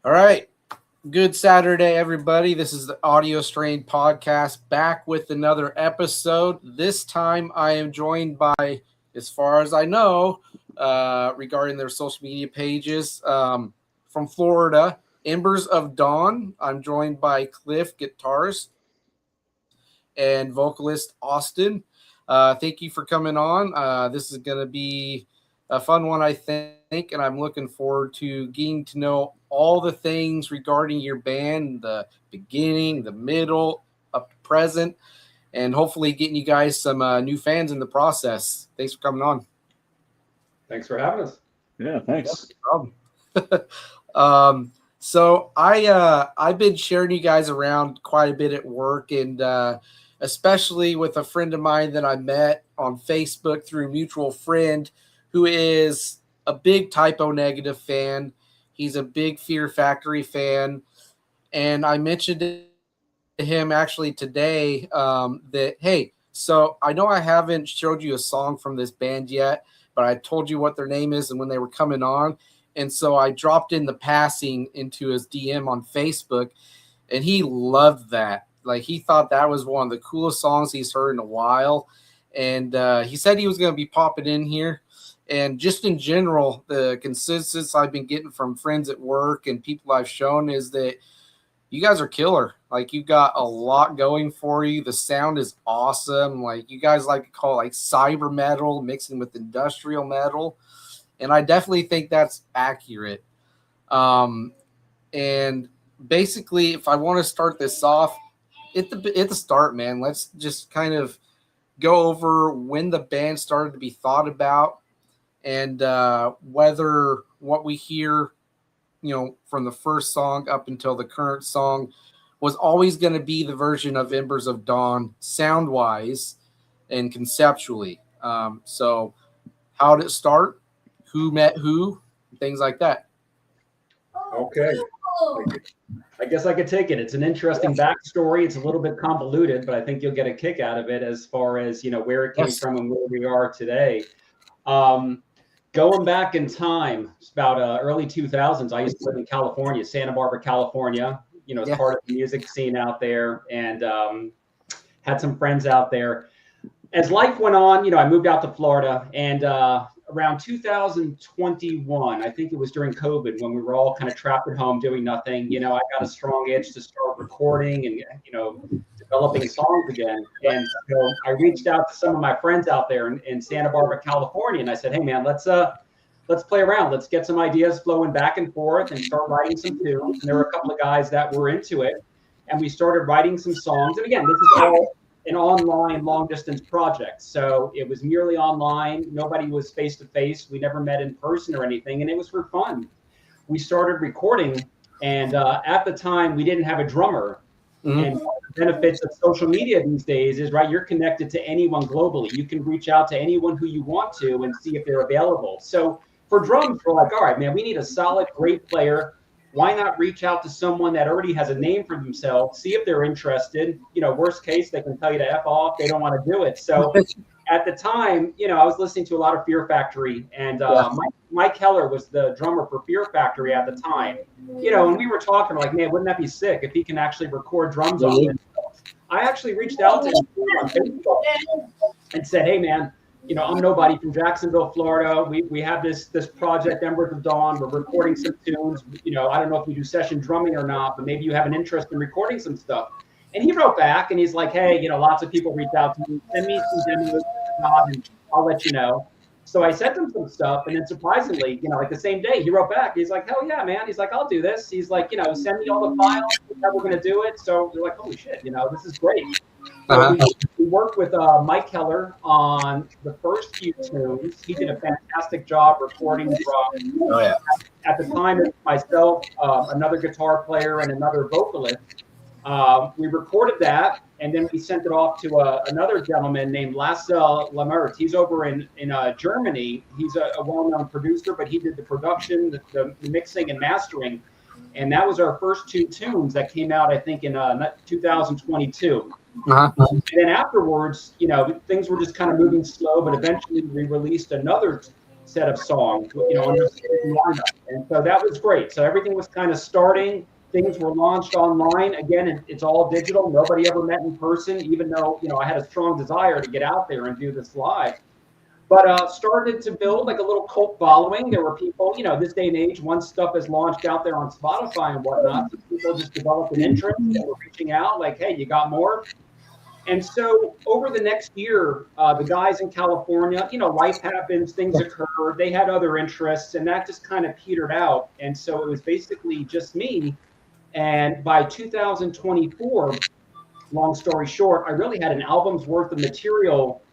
All right. Good Saturday, everybody. This is the Audio Strain podcast back with another episode. This time I am joined by, as far as I know, regarding their social media pages, from Florida, Embers of Dawn. I'm joined by Cliff, guitarist, and vocalist Austin. Thank you for coming on. This is going to be a fun one, I think, and I'm looking forward to getting to know all the things regarding your band, the beginning, the middle, up to present, and hopefully getting you guys some new fans in the process. Thanks for coming on. Thanks for having us. Yeah, thanks. No problem. So I've been sharing you guys around quite a bit at work, and especially with a friend of mine that I met on Facebook through a mutual friend who is a big Typo Negative fan. He's a big Fear Factory fan. And I mentioned to him actually today that, hey, so I know I haven't showed you a song from this band yet, but I told you what their name is and when they were coming on. And so I dropped in the passing into his DM on Facebook, and he loved that. Like, he thought that was one of the coolest songs he's heard in a while. And he said he was going to be popping in here. And just in general, the consensus I've been getting from friends at work and people I've shown is that you guys are killer. Like, you've got a lot going for you. The sound is awesome. Like, you guys like to call it like cyber metal mixing with industrial metal. And I definitely think that's accurate. And basically, if I want to start this off, at the start, man, let's just kind of go over when the band started to be thought about, and whether what we hear, from the first song up until the current song was always going to be the version of Embers of Dawn, sound-wise and conceptually. So how did it start? Who met who? Things like that. Okay. I guess I could take it. It's an interesting backstory. It's a little bit convoluted, but I think you'll get a kick out of it as far as, where it came from and where we are today. Going back in time, it's about early 2000s. I used to live in California, Santa Barbara, California, as part of the music scene out there, and had some friends out there. As life went on, I moved out to Florida, and around 2021, I think it was during COVID, when we were all kind of trapped at home doing nothing, I got a strong itch to start recording and, developing songs again. And so I reached out to some of my friends out there in Santa Barbara, California, and I said, hey man, let's play around. Let's get some ideas flowing back and forth and start writing some tunes. And there were a couple of guys that were into it, and we started writing some songs. And again, this is all an online long distance project. So it was merely online. Nobody was face to face. We never met in person or anything. And it was for fun. We started recording, and at the time we didn't have a drummer. Mm-hmm. And one of the benefits of social media these days is, right, you're connected to anyone globally. You can reach out to anyone who you want to and see if they're available. So for drums, we're like, all right, man, we need a solid, great player. Why not reach out to someone that already has a name for themselves, see if they're interested? Worst case, they can tell you to F off. They don't want to do it. So at the time, I was listening to a lot of Fear Factory, and Mike Keller was the drummer for Fear Factory at the time. And we were talking like, man, wouldn't that be sick if he can actually record drums on it? I actually reached out to him on Facebook and said, hey, man, I'm nobody from Jacksonville, Florida. We have this project, Embers of Dawn. We're recording some tunes. I don't know if we do session drumming or not, but maybe you have an interest in recording some stuff. And he wrote back, and he's like, hey, lots of people reach out to me. Send me some demos, and I'll let you know. So I sent him some stuff, and then surprisingly, like the same day, he wrote back. He's like, hell yeah, man. He's like, I'll do this. He's like, send me all the files. We're going to do it. So we're like, holy shit, this is great. So we worked with Mike Keller on the first few tunes. He did a fantastic job recording drums. Oh, yeah. At the time, it was myself, another guitar player, and another vocalist. We recorded that, and then we sent it off to another gentleman named Lasse Lamert. He's over in Germany. He's a well-known producer, but he did the production, the mixing, and mastering. And that was our first two tunes that came out, I think, in 2022. And then afterwards, things were just kind of moving slow, but eventually we released another set of songs, on the same lineup. And so that was great. So everything was kind of starting. Things were launched online. Again, it's all digital. Nobody ever met in person, even though, I had a strong desire to get out there and do this live. But started to build like a little cult following. There were people, this day and age, once stuff is launched out there on Spotify and whatnot, so people just developed an interest and were reaching out like, hey, you got more? And so over the next year, the guys in California, life happens, things occur. They had other interests, and that just kind of petered out. And so it was basically just me. And by 2024, long story short, I really had an album's worth of material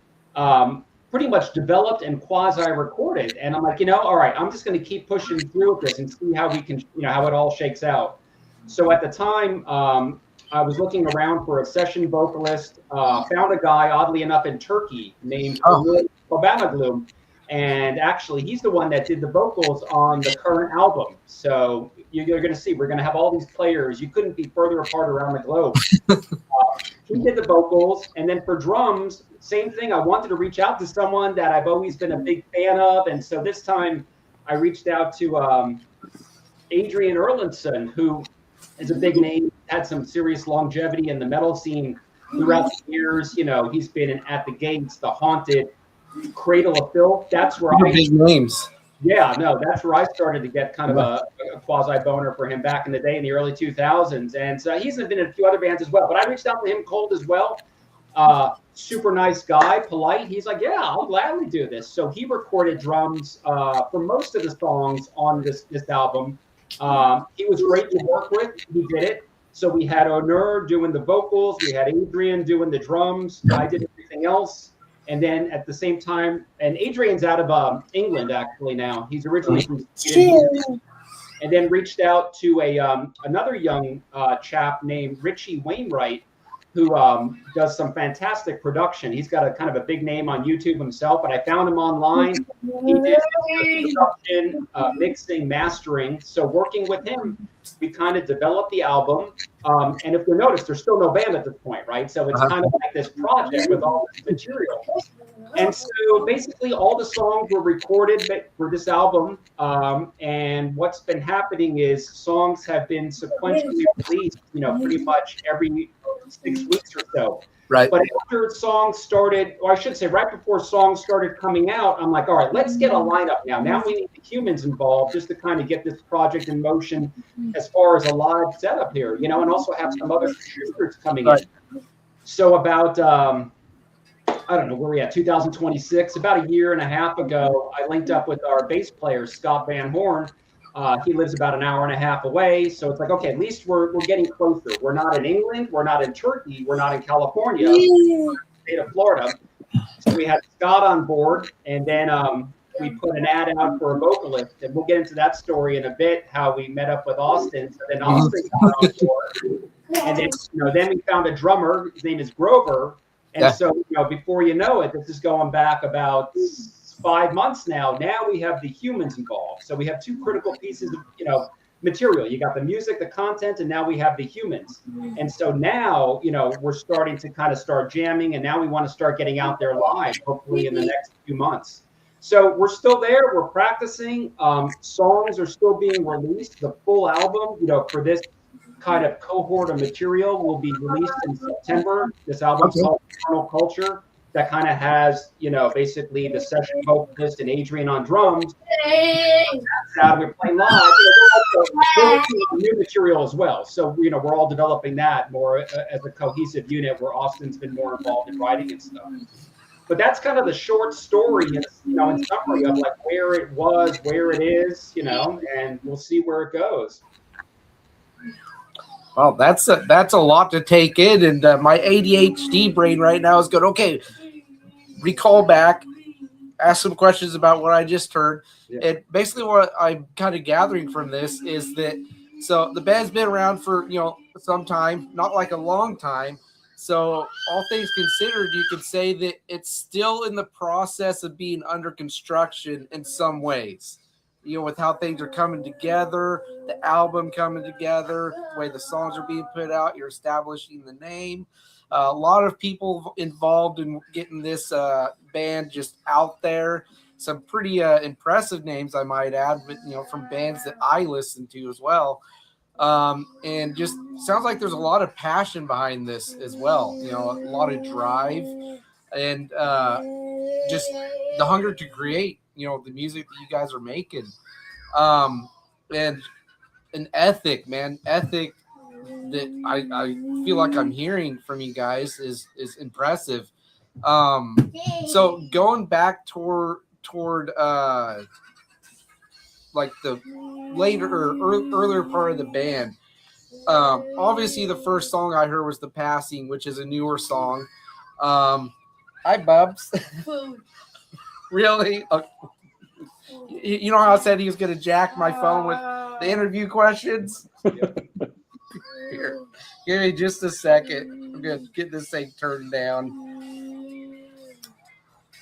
pretty much developed and quasi-recorded. And I'm like, all right, I'm just going to keep pushing through with this and see how we can, how it all shakes out. So at the time, I was looking around for a session vocalist, found a guy, oddly enough, in Turkey named Obama Gloom. And actually, he's the one that did the vocals on the current album. So you're going to see, we're going to have all these players. You couldn't be further apart around the globe. He did the vocals. And then for drums, same thing. I wanted to reach out to someone that I've always been a big fan of. And so this time I reached out to Adrian Erlandson, who is a big name, had some serious longevity in the metal scene throughout the years. He's been At the Gates, The Haunted, Cradle of Filth. That's where big names. Yeah, no, that's where I started to get kind of a quasi boner for him back in the day in the early 2000s. And so he's been in a few other bands as well. But I reached out to him cold as well. Super nice guy, polite. He's like, yeah, I'll gladly do this. So he recorded drums for most of the songs on this album. He was great to work with. He did it. So we had Honor doing the vocals. We had Adrian doing the drums. I did everything else. And then at the same time, and Adrian's out of England actually now. He's originally from Sweden. And then reached out to another young chap named Richie Wainwright, who does some fantastic production. He's got a kind of a big name on YouTube himself, but I found him online. He did production, mixing, mastering. So working with him, we kind of developed the album. And if you notice, there's still no band at this point, right? So it's kind of like this project with all this material. And so basically all the songs were recorded for this album. And what's been happening is songs have been sequentially released, pretty much every 6 weeks or so. Right. But after songs started, or I should say right before songs started coming out, I'm like, all right, let's get a lineup now. Now we need the humans involved just to kind of get this project in motion as far as a live setup here, and also have some other contributors coming in. So about, I don't know where we at, 2026, about a year and a half ago, I linked up with our bass player, Scott Van Horn. He lives about an hour and a half away. So it's like, okay, at least we're getting closer. We're not in England. We're not in Turkey. We're not in California. We're in the state of Florida. So we had Scott on board. And then we put an ad out for a vocalist. And we'll get into that story in a bit, how we met up with Austin. So then Austin got on board. And then, then we found a drummer. His name is Grover. And so, before you know it, this is going back about 5 months now. Now we have the humans involved. So we have two critical pieces of, material. You got the music, the content, and now we have the humans. And so now, we're starting to kind of start jamming, and now we want to start getting out there live, hopefully in the next few months. So we're still there. We're practicing. Songs are still being released. The full album, for this kind of cohort of material will be released in September. This album's called Eternal Culture. That kind of has, basically the session vocalist and Adrian on drums. That's how we're playing live. We're new material as well. So, we're all developing that more as a cohesive unit where Austin's been more involved in writing and stuff. But that's kind of the short story, in summary of like where it was, where it is, and we'll see where it goes. Well, that's a lot to take in, and my ADHD brain right now is going, okay, recall back, ask some questions about what I just heard. Yeah. And basically what I'm kind of gathering from this is that, so the band's been around for, some time, not like a long time. So all things considered, you could say that it's still in the process of being under construction in some ways. With how things are coming together, the album coming together, the way the songs are being put out, you're establishing the name. A lot of people involved in getting this band just out there. some pretty impressive names, I might add, but from bands that I listen to as well. And just sounds like there's a lot of passion behind this as well. A lot of drive and just the hunger to create. The music that you guys are making, and an ethic, man, ethic that I feel like I'm hearing from you guys is impressive. So going back toward like the later or earlier part of the band. Obviously, the first song I heard was "The Passing," which is a newer song. Hi, Bubs. Really? You know how I said he was going to jack my phone with the interview questions? Here, give me just a second. I'm going to get this thing turned down.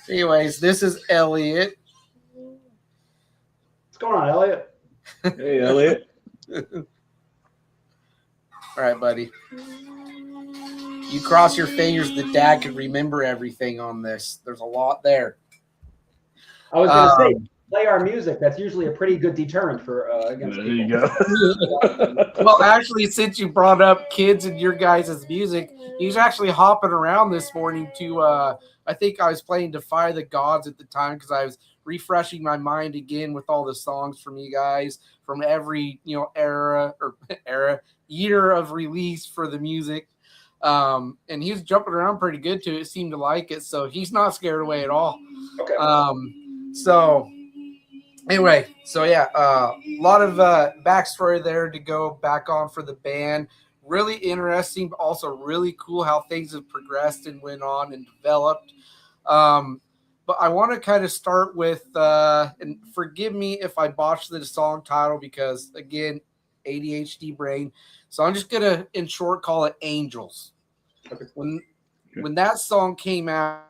Anyways, this is Elliot. What's going on, Elliot? Hey, Elliot. All right, buddy. You cross your fingers that Dad can remember everything on this. There's a lot there. I was going to say, play our music. That's usually a pretty good deterrent for against there people. You go. Well, actually, since you brought up kids and your guys' music, he's actually hopping around this morning to, I think I was playing Defy the Gods at the time because I was refreshing my mind again with all the songs from you guys from every, year of release for the music. And he was jumping around pretty good too. It seemed to like it. So he's not scared away at all. Okay. So anyway, a lot of backstory there to go back on for the band. Really interesting, but also really cool how things have progressed and went on and developed. But I want to kind of start with, and forgive me if I botched the song title because, again, ADHD brain. So I'm just going to, in short, call it Angels. Okay. When that song came out,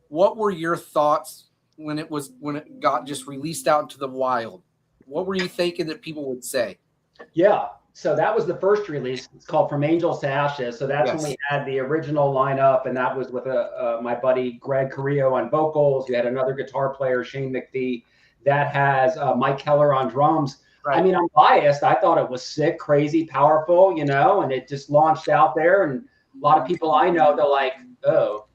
what were your thoughts when it got just released out into the wild? What were you thinking that people would say? Yeah. So that was the first release. It's called From Angels to Ashes. So that's when we had the original lineup, and that was with my buddy Greg Carrillo on vocals. We had another guitar player, Shane McPhee, that has Mike Keller on drums. Right. I mean, I'm biased. I thought it was sick, crazy, powerful, and it just launched out there. And a lot of people I know, they're like, oh.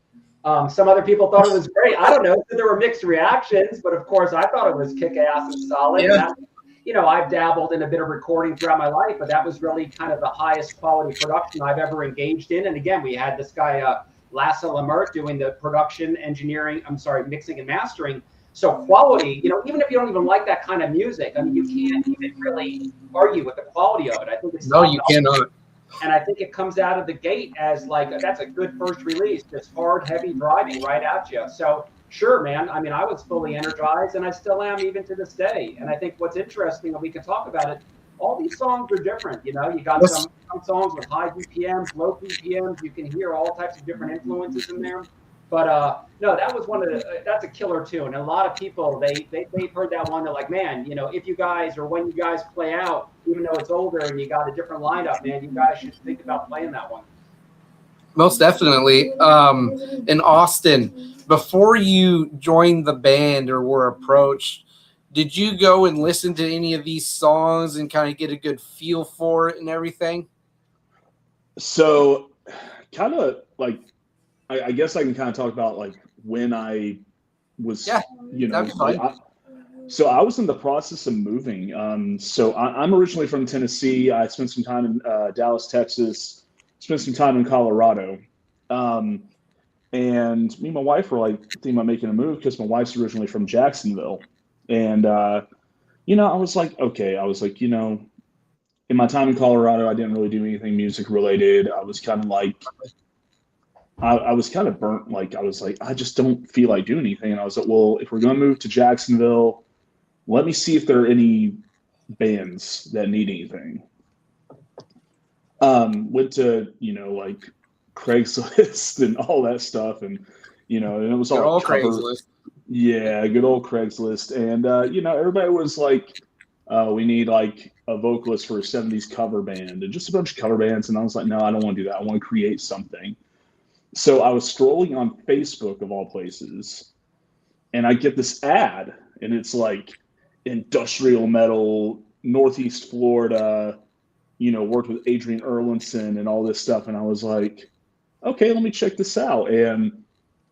Some other people thought it was great. I don't know. There were mixed reactions, but of course, I thought it was kick-ass and solid. Yeah. And I've dabbled in a bit of recording throughout my life, but that was really kind of the highest quality production I've ever engaged in. And again, we had this guy, Lasse Lemert, doing the production, mixing and mastering. So quality, even if you don't even like that kind of music, I mean, you can't even really argue with the quality of it. I think it's no, you cannot. And I think it comes out of the gate as that's a good first release. Just hard, heavy driving right at you. So sure, man. I mean, I was fully energized, and I still am even to this day. And I think what's interesting, and we can talk about it, all these songs are different. You got some songs with high BPMs, low BPMs. You can hear all types of different influences in there. But no, that was that's a killer tune. And a lot of people, they've heard that one. They're like, man, if you guys or when you guys play out, even though it's older and you got a different lineup, man, you guys should think about playing that one. Most definitely. In Austin, before you joined the band or were approached, did you go and listen to any of these songs and kind of get a good feel for it and everything? So kind of like, I guess I can kind of talk about like when I was, so I was in the process of moving. So I'm originally from Tennessee. I spent some time in Dallas, Texas, spent some time in Colorado. And me and my wife were like thinking about making a move because my wife's originally from Jacksonville. And, I was like, okay, in my time in Colorado, I didn't really do anything music related. I was kind of like, I was kind of burnt. Like, I was like, I just don't feel like doing anything. And I was like, well, if we're going to move to Jacksonville, let me see if there are any bands that need anything. Went to, like Craigslist and all that stuff. And, and it was all Craigslist. Yeah, good old Craigslist. And, everybody was like, we need like a vocalist for a 70s cover band and just a bunch of cover bands. And I was like, no, I don't want to do that. I want to create something. So I was scrolling on Facebook of all places, and I get this ad, and it's like industrial metal, Northeast Florida, worked with Adrian Erlinson and all this stuff. And I was like, okay, let me check this out. And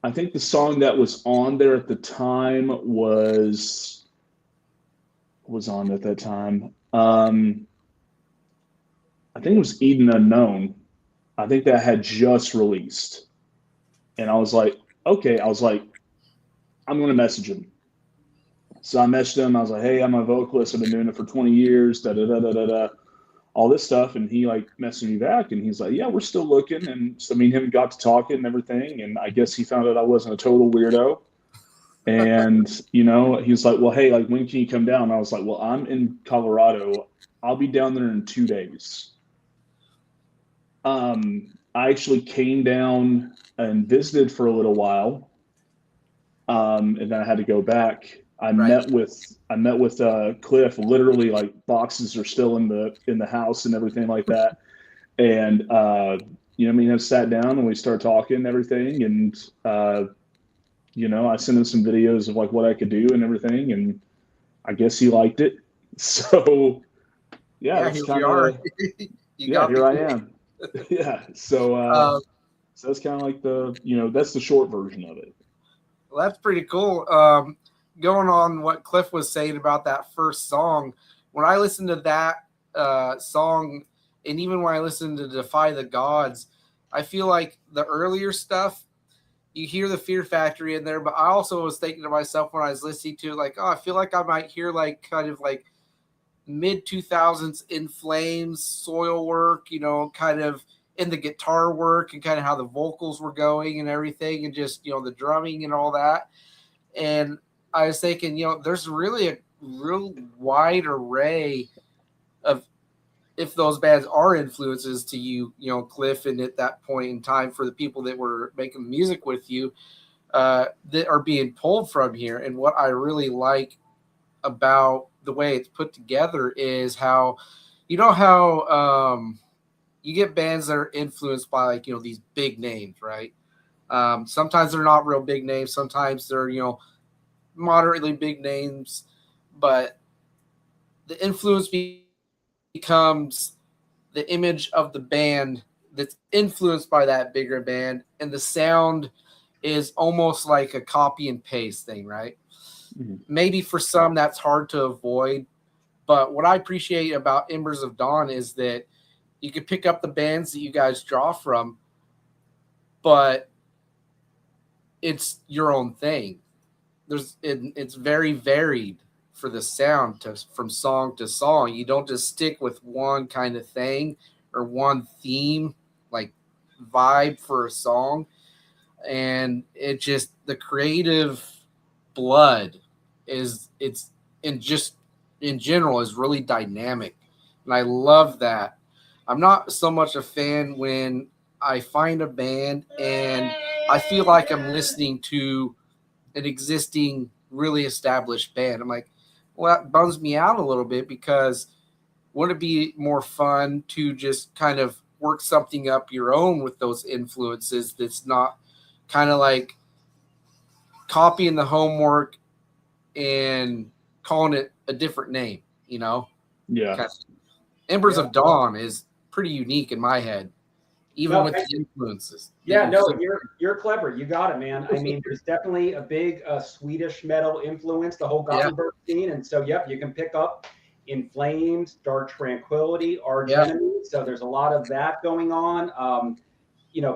I think the song that was on there at the time was on at that time. I think it was Eden Unknown. I think that had just released. And I was like, okay, I'm going to message him. So I messaged him. I was like, hey, I'm a vocalist. I've been doing it for 20 years, all this stuff. And he like messaged me back, and he's like, yeah, we're still looking. And so me and him got to talking and everything. And I guess he found out I wasn't a total weirdo. And, he's like, well, hey, like, when can you come down? And I was like, well, I'm in Colorado. I'll be down there in 2 days. I actually came down and visited for a little while. And then I had to go back. I met with Cliff. Literally, like, boxes are still in the house and everything like that. And I sat down and we started talking and everything. And I sent him some videos of like what I could do and everything. And I guess he liked it. So yeah, here we are. Here I am. Yeah. So that's kind of like that's the short version of it. Well, that's pretty cool. Going on what Cliff was saying about that first song, when I listened to that song, and even when I listened to Defy the Gods, I feel like the earlier stuff, you hear the Fear Factory in there, but I also was thinking to myself when I was listening to it, like, oh, I feel like I might hear like kind of like mid 2000s In Flames soil work, kind of in the guitar work and kind of how the vocals were going and everything, and just, the drumming and all that. And I was thinking, there's really a real wide array of, if those bands are influences to you, Cliff, and at that point in time for the people that were making music with you, that are being pulled from here. And what I really like about the way it's put together is how, how you get bands that are influenced by like, these big names, right? Sometimes they're not real big names. Sometimes they're, moderately big names, but the influence becomes the image of the band that's influenced by that bigger band, and the sound is almost like a copy and paste thing, right? Mm-hmm. Maybe for some that's hard to avoid, but what I appreciate about Embers of Dawn is that you can pick up the bands that you guys draw from, but it's your own thing. It's very varied for the sound from song to song. You don't just stick with one kind of thing or one theme, like vibe for a song. And it just, the creative blood in general is really dynamic. And I love that. I'm not so much a fan when I find a band and I feel like I'm listening to an existing, really established band. I'm like, well, that bums me out a little bit, because wouldn't it be more fun to just kind of work something up your own with those influences that's not kind of like copying the homework and calling it a different name, Yeah. Embers of Dawn is pretty unique in my head, even with the influences. Yeah, no, you're clever. You got it, man. I mean, there's definitely a big Swedish metal influence, the whole Gothenburg scene. And so, yep, you can pick up In Flames, Dark Tranquility, Arch Enemy. So there's a lot of that going on.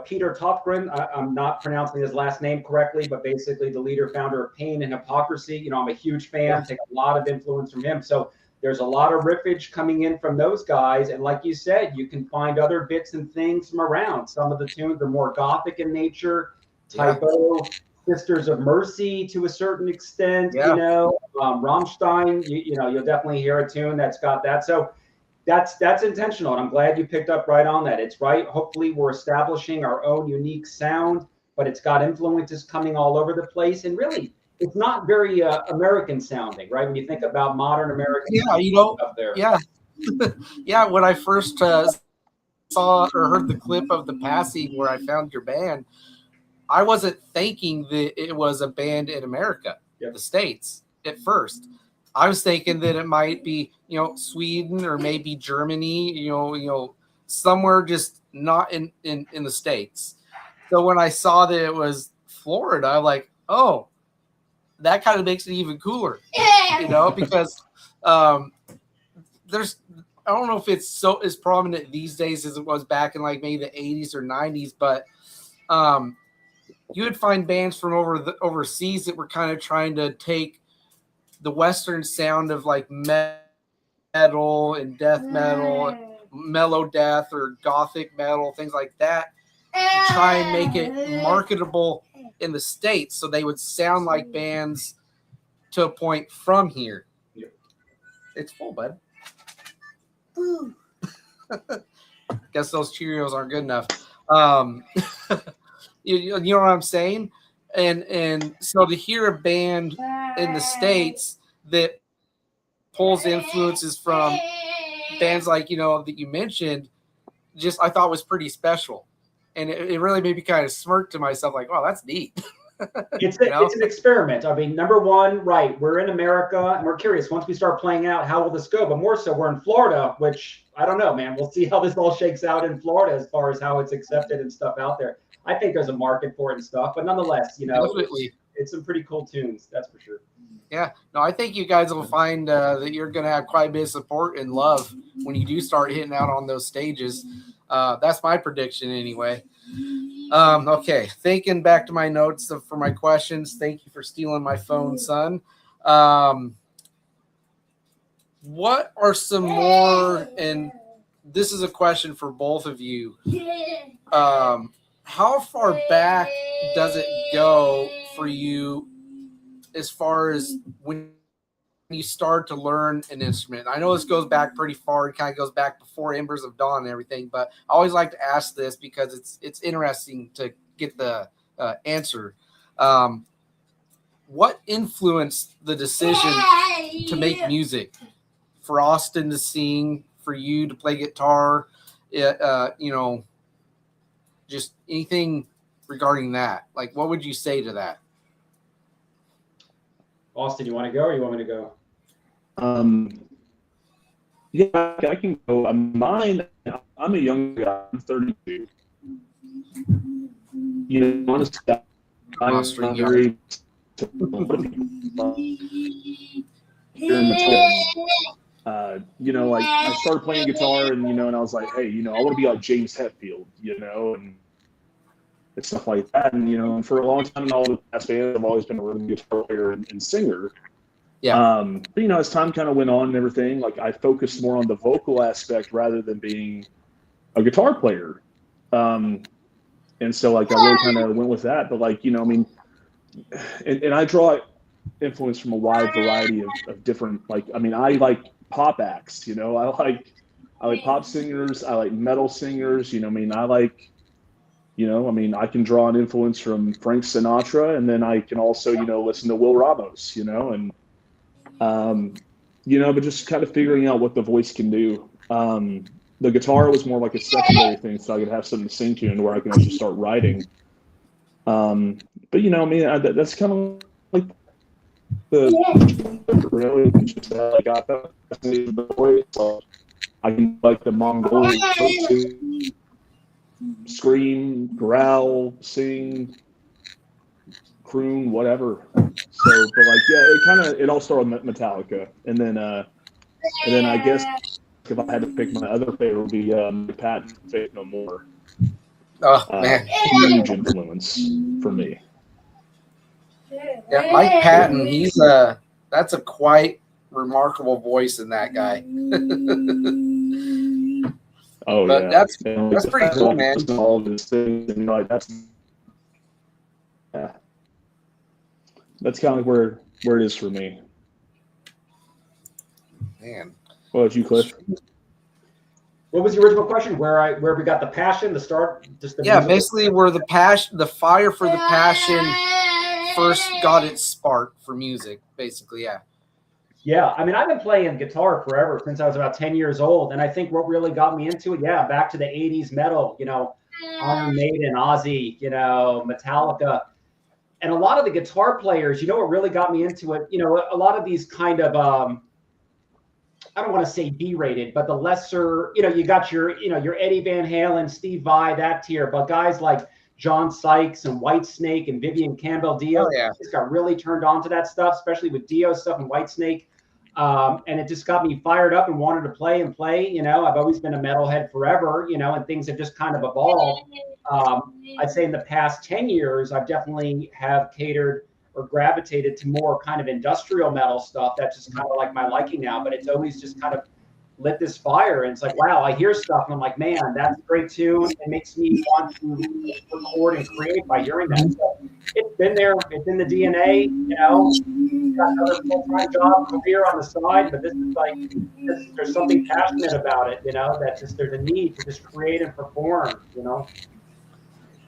Peter Topgren, I'm not pronouncing his last name correctly, but basically the leader, founder of Pain and Hypocrisy. I'm a huge fan, take a lot of influence from him. So there's a lot of riffage coming in from those guys. And like you said, you can find other bits and things from around. Some of the tunes are more gothic in nature, typo, Sisters of Mercy to a certain extent, Rammstein, you'll definitely hear a tune that's got that. So that's intentional. And I'm glad you picked up right on that. It's right. Hopefully we're establishing our own unique sound, but it's got influences coming all over the place. And really, it's not very American sounding, right? When you think about modern American up there. Yeah. Yeah. When I first saw or heard the clip of The Passing where I found your band, I wasn't thinking that it was a band in America. the States at first. I was thinking that it might be, Sweden or maybe Germany, somewhere just not in the States. So when I saw that it was Florida, I'm like, oh, that kind of makes it even cooler, because there's, I don't know if it's so as prominent these days as it was back in like maybe the 80s or 90s, but you would find bands from overseas that were kind of trying to take the Western sound of like metal and death metal, mellow death or gothic metal, things like that, to try and make it marketable in the States so they would sound like bands to a point from here. It's full, bud. Guess those Cheerios aren't good enough. You know what I'm saying? And so to hear a band in the States that pulls influences from bands like, that you mentioned, just I thought was pretty special. And it really made me kind of smirk to myself like, wow, that's neat. It's an experiment. I mean, number one, right, we're in America and we're curious. Once we start playing out, how will this go? But more so, we're in Florida, which I don't know, man. We'll see how this all shakes out in Florida as far as how it's accepted and stuff out there. I think there's a market for it and stuff, but nonetheless, it's some pretty cool tunes, that's for sure. Yeah, no, I think you guys will find that you're going to have quite a bit of support and love when you do start hitting out on those stages. That's my prediction anyway. Okay, thinking back to my notes for my questions. Thank you for stealing my phone, son. What are some more, and this is a question for both of you. How far back does it go for you as far as when you start to learn an instrument? I know this goes back pretty far. It kind of goes back before Embers of Dawn and everything, but I always like to ask this because it's interesting to get the answer. What influenced the decision to make music? For Austin to sing, for you to play guitar, just anything regarding that. Like, what would you say to that? Austin, you want to go or you want me to go? Yeah, I can go. I'm a young guy. I'm 32. Honestly, I'm very like I started playing guitar and I was like, hey, I want to be like James Hetfield, and stuff like that. And for a long time in all the past bands, I've always been a really guitar player and singer. Yeah. But as time kind of went on and everything, like I focused more on the vocal aspect rather than being a guitar player. And so like I really kind of went with that. But like, and I draw influence from a wide variety of different, like, I like pop acts, I like pop singers, I like metal singers, I like, I can draw an influence from Frank Sinatra, and then I can also, listen to Will Ramos, and but just kind of figuring out what the voice can do. The guitar was more like a secondary thing, so I could have something to sing to and where I can actually start writing. But that's kind of like the really just I got fascinated with the voice. So I can like the Mongolian scream, growl, sing, croon, whatever. So, but like, yeah, it all started with Metallica, and then I guess if I had to pick my other favorite, would be Patton, Faith No More. Oh man, huge influence for me. Yeah, Mike Patton, that's a quite remarkable voice in that guy. Oh, but yeah. That's pretty cool, man. All of his things, and that's kind of where it is for me. Man. What about you, Cliff? What was the original question? Where we got the passion, the start, just the music? Basically where the fire for the passion first got its spark for music, basically, yeah. Yeah, I've been playing guitar forever, since I was about 10 years old, and I think what really got me into it, back to the 80s metal, Iron Maiden, Ozzy, Metallica. And a lot of the guitar players, you know, what really got me into it, you know, a lot of these kind of, I don't want to say B-rated, but the lesser, you know, you got your, you know, your Eddie Van Halen, Steve Vai, that tier, but guys like John Sykes and Whitesnake and Vivian Campbell Dio, just got really turned on to that stuff, especially with Dio stuff and Whitesnake. And it just got me fired up and wanted to play and play. You know, I've always been a metalhead forever, you know, and things have just kind of evolved. I'd say in the past 10 years, I've definitely have catered or gravitated to more kind of industrial metal stuff. That's just kind of like my liking now, but it's always just kind of lit this fire. And it's like, wow, I hear stuff and I'm like, man, that's a great tune. It makes me want to record and create by hearing that. So it's been there. It's in the DNA, you know. Got another full-time job career on the side, but this is like, there's something passionate about it, you know, that just there's a need to just create and perform, you know.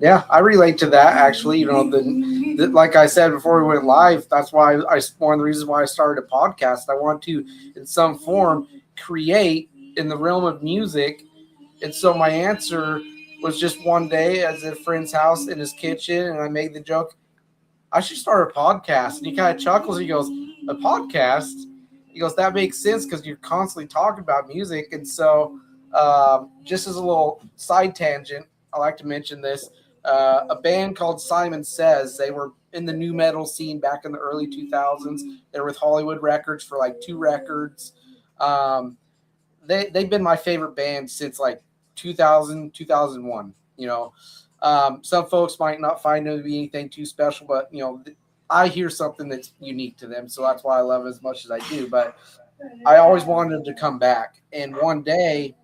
Yeah, I relate to that actually. You know, the like I said before we went live, that's why one of the reasons why I started a podcast. I want to, in some form, create in the realm of music. And so my answer was just one day at a friend's house in his kitchen, and I made the joke, I should start a podcast. And he kind of chuckles. He goes, a podcast? He goes, that makes sense because you're constantly talking about music. And so just as a little side tangent, I like to mention this. A band called Simon Says, they were in the new metal scene back in the early 2000s. They were with Hollywood Records for like 2 records. They've been my favorite band since like 2000, 2001, you know. Some folks might not find them to be anything too special, but, you know, I hear something that's unique to them. So that's why I love it as much as I do. But I always wanted to come back. And one day,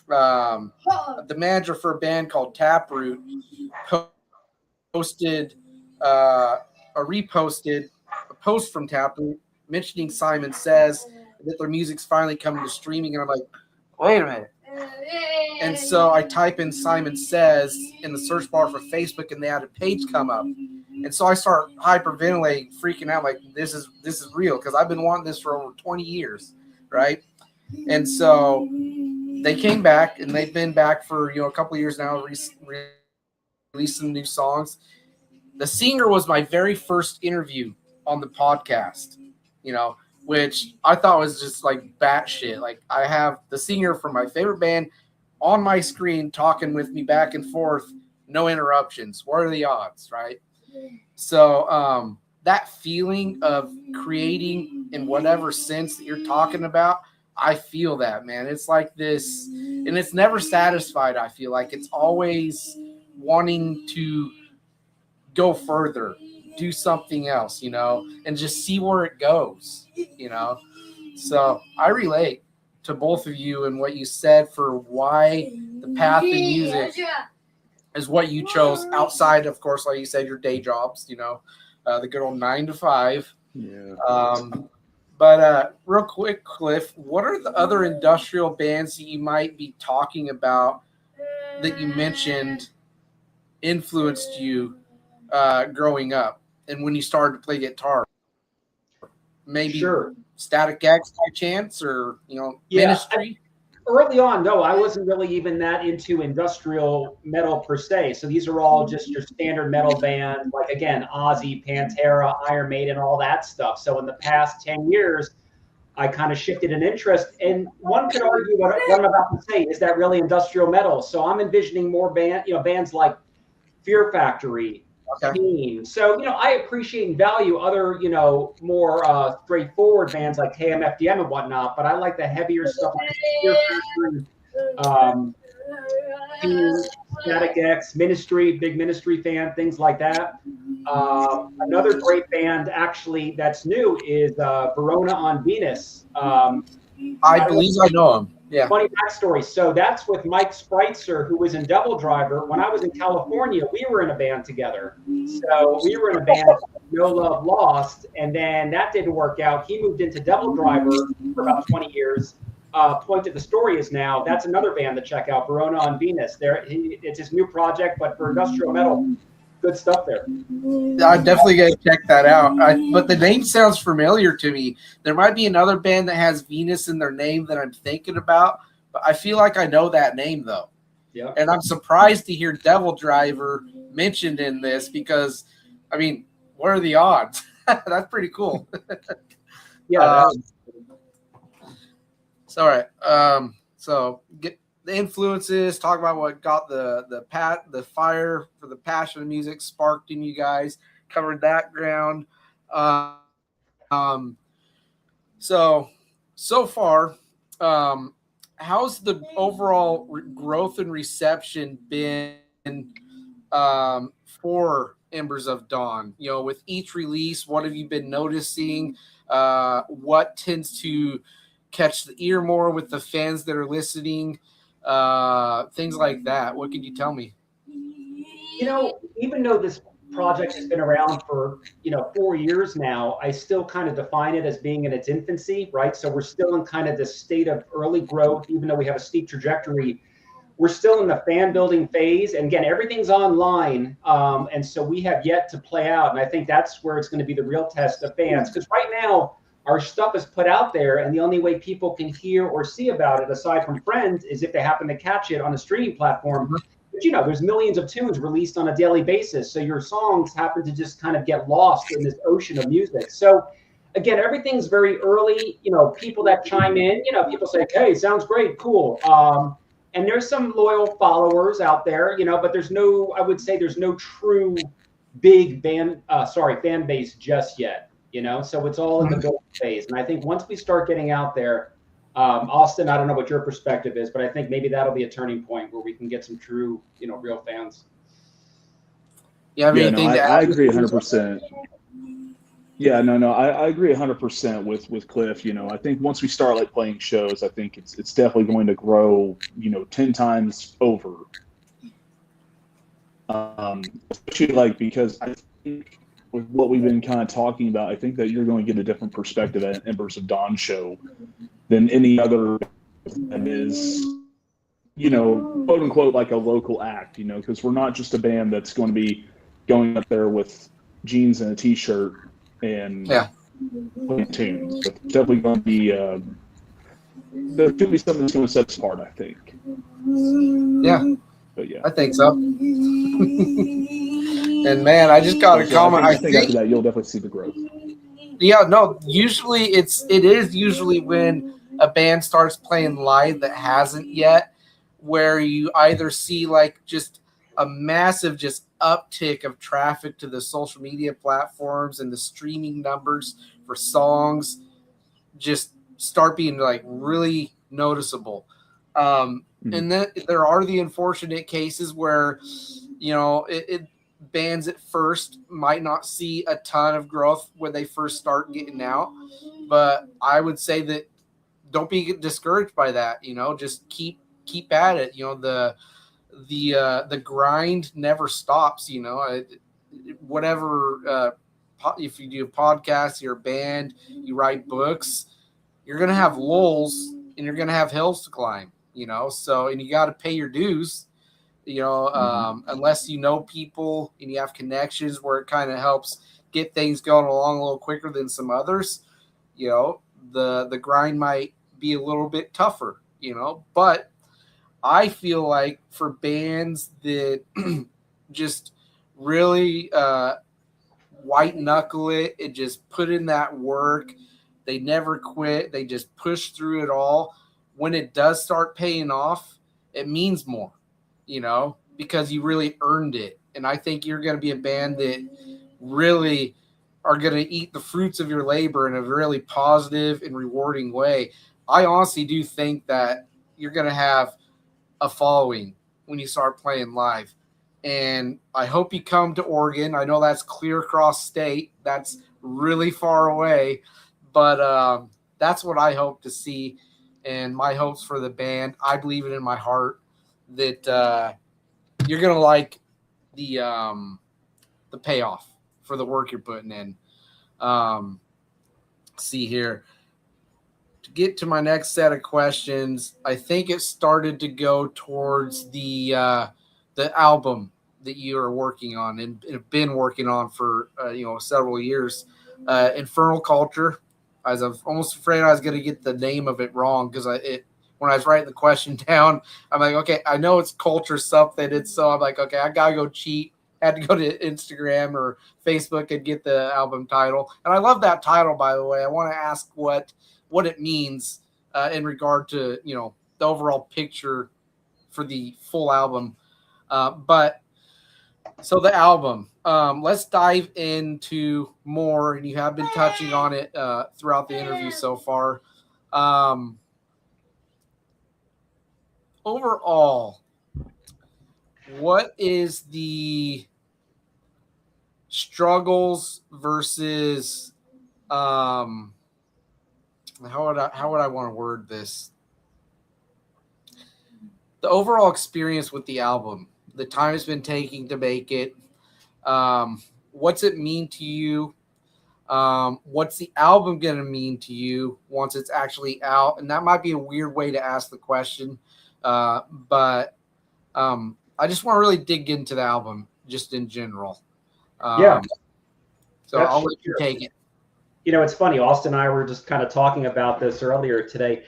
the manager for a band called Taproot posted or reposted a post from Taproot mentioning Simon Says, that their music's finally coming to streaming. And I'm like, wait a minute. And so I type in Simon Says in the search bar for Facebook, and they had a page come up. And so I start hyperventilating, freaking out, like this is real, because I've been wanting this for over 20 years, right? And so they came back, and they've been back for, you know, a couple of years now, releasing new songs. The singer was my very first interview on the podcast, you know, which I thought was just like batshit. Like, I have the singer from my favorite band on my screen talking with me back and forth, no interruptions. What are the odds, right? So that feeling of creating in whatever sense that you're talking about, I feel that, man. It's like this, and it's never satisfied. I feel like it's always wanting to go further, do something else, you know, and just see where it goes, you know. So I relate to both of you and what you said for why the path in music is what you chose outside, of course, like you said, your day jobs, you know, the good old 9 to 5. Yeah. But real quick, Cliff, what are the other industrial bands that you might be talking about that you mentioned influenced you growing up and when you started to play guitar? Maybe Static X by chance, or, you know, Ministry? Early on, no, I wasn't really even that into industrial metal per se. So these are all just your standard metal bands, like, again, Ozzy, Pantera, Iron Maiden, all that stuff. So in the past 10 years, I kind of shifted an interest. And one could argue what I'm about to say, is that really industrial metal? So I'm envisioning more bands like Fear Factory, Team. So, you know, I appreciate and value other, you know, more straightforward bands like KMFDM and whatnot, but I like the heavier stuff like Fear Factory, Team, Static X, Ministry, big Ministry fan, things like that. Another great band, actually, that's new is Verona on Venus. I believe I know them. Yeah. Funny backstory. So that's with Mike Spreitzer, who was in Devil Driver. When I was in California, we were in a band together. So we were in a band, No Love Lost, and then that didn't work out. He moved into Devil Driver for about 20 years. Point to the story is now, that's another band to check out, Verona on Venus. It's his new project, but for industrial metal, good stuff there. I'm definitely going to check that out. But the name sounds familiar to me. There might be another band that has Venus in their name that I'm thinking about, but I feel like I know that name, though. Yeah. And I'm surprised to hear Devil Driver mentioned in this because, I mean, What are the odds? That's pretty cool. Yeah. So, all right. So get the influences. Talk about what got the fire for the passion of music sparked in you guys. Covered that ground. So far, how's the overall growth and reception been for Embers of Dawn? You know, with each release, what have you been noticing? What tends to catch the ear more with the fans that are listening? Things like that. What could you tell me? You know, even though this project has been around for 4 years now, I still kind of define it as being in its infancy, right? So we're still in kind of this state of early growth, even though we have a steep trajectory. We're still in the fan building phase, and again, everything's online, and so we have yet to play out. And I think that's where it's going to be the real test of fans, because right now our stuff is put out there, and the only way people can hear or see about it, aside from friends, is if they happen to catch it on a streaming platform. But there's millions of tunes released on a daily basis, so your songs happen to just kind of get lost in this ocean of music. So again, everything's very early. People that chime in, people say, hey, sounds great, cool. And there's some loyal followers out there, but I would say there's no true big fan base just yet, so it's all in the build phase. And I think once we start getting out there, Austin, I don't know what your perspective is, but I think maybe that'll be a turning point where we can get some true, real fans. I agree 100%. Yeah, no, I agree 100% with Cliff. I think once we start playing shows, I think it's definitely going to grow, 10 times over. Especially because I think with what we've been kind of talking about, I think that you're going to get a different perspective at an Embers of Dawn show than any other that is, quote unquote, like a local act, because we're not just a band that's going to be going up there with jeans and a t-shirt and playing tunes. It's definitely going to be there's going to be something that's going to set us apart, I think. Yeah. But yeah, I think so. And man, I just got a comment. I think after that you'll definitely see the growth. Yeah, no. Usually, it is usually when a band starts playing live that hasn't yet, where you either see just a massive uptick of traffic to the social media platforms, and the streaming numbers for songs just start being really noticeable. And then there are the unfortunate cases where bands at first might not see a ton of growth when they first start getting out, but I would say that don't be discouraged by that. Just keep at it. The grind never stops. Whatever. If you do a podcast, you're a band, you write books, you're gonna have lulls and you're gonna have hills to climb. So, and you got to pay your dues. Unless you know people and you have connections where it kind of helps get things going along a little quicker than some others, the grind might be a little bit tougher, but I feel like for bands that just really white knuckle it and just put in that work, they never quit, they just push through it all. When it does start paying off, it means more, because you really earned it. And I think you're going to be a band that really are going to eat the fruits of your labor in a really positive and rewarding way. I honestly do think that you're going to have a following when you start playing live. And I hope you come to Oregon. I know that's clear across state. That's really far away. But that's what I hope to see. And my hopes for the band, I believe it in my heart that you're going to like the payoff for the work you're putting in. See here. To get to my next set of questions, I think it started to go towards the album that you are working on and have been working on for several years. Infernal Culture. I was almost afraid I was going to get the name of it wrong because when I was writing the question down, I'm like, okay, I know it's culture something. I'm like, okay, I gotta go cheat had to go to Instagram or Facebook and get the album title. And I love that title, by the way. I want to ask what it means in regard to, the overall picture for the full album. But so the album, let's dive into more. And you have been touching on it throughout the interview so far. Overall, what is the struggles versus how would I want to word this? The overall experience with the album, the time it's been taking to make it. What's it mean to you? What's the album going to mean to you once it's actually out? And that might be a weird way to ask the question. But I just want to really dig into the album just in general. So I'll let you take it. It's funny. Austin and I were just kind of talking about this earlier today.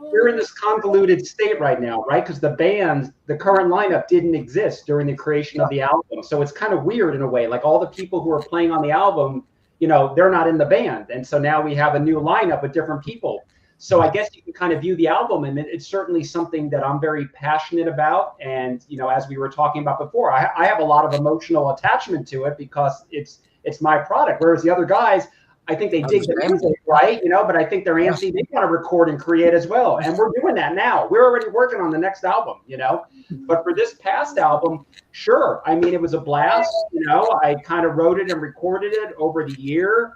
We're in this convoluted state right now, right? Because the current lineup didn't exist during the creation of the album. So it's kind of weird in a way. Like all the people who are playing on the album, they're not in the band. And so now we have a new lineup with different people. So I guess you can kind of view the album, and it's certainly something that I'm very passionate about. And, as we were talking about before, I have a lot of emotional attachment to it because it's my product. Whereas the other guys, I think they dig the music, right? But I think they're antsy. They want to record and create as well. And we're doing that now. We're already working on the next album, But for this past album, sure. I mean, it was a blast. I kind of wrote it and recorded it over the year.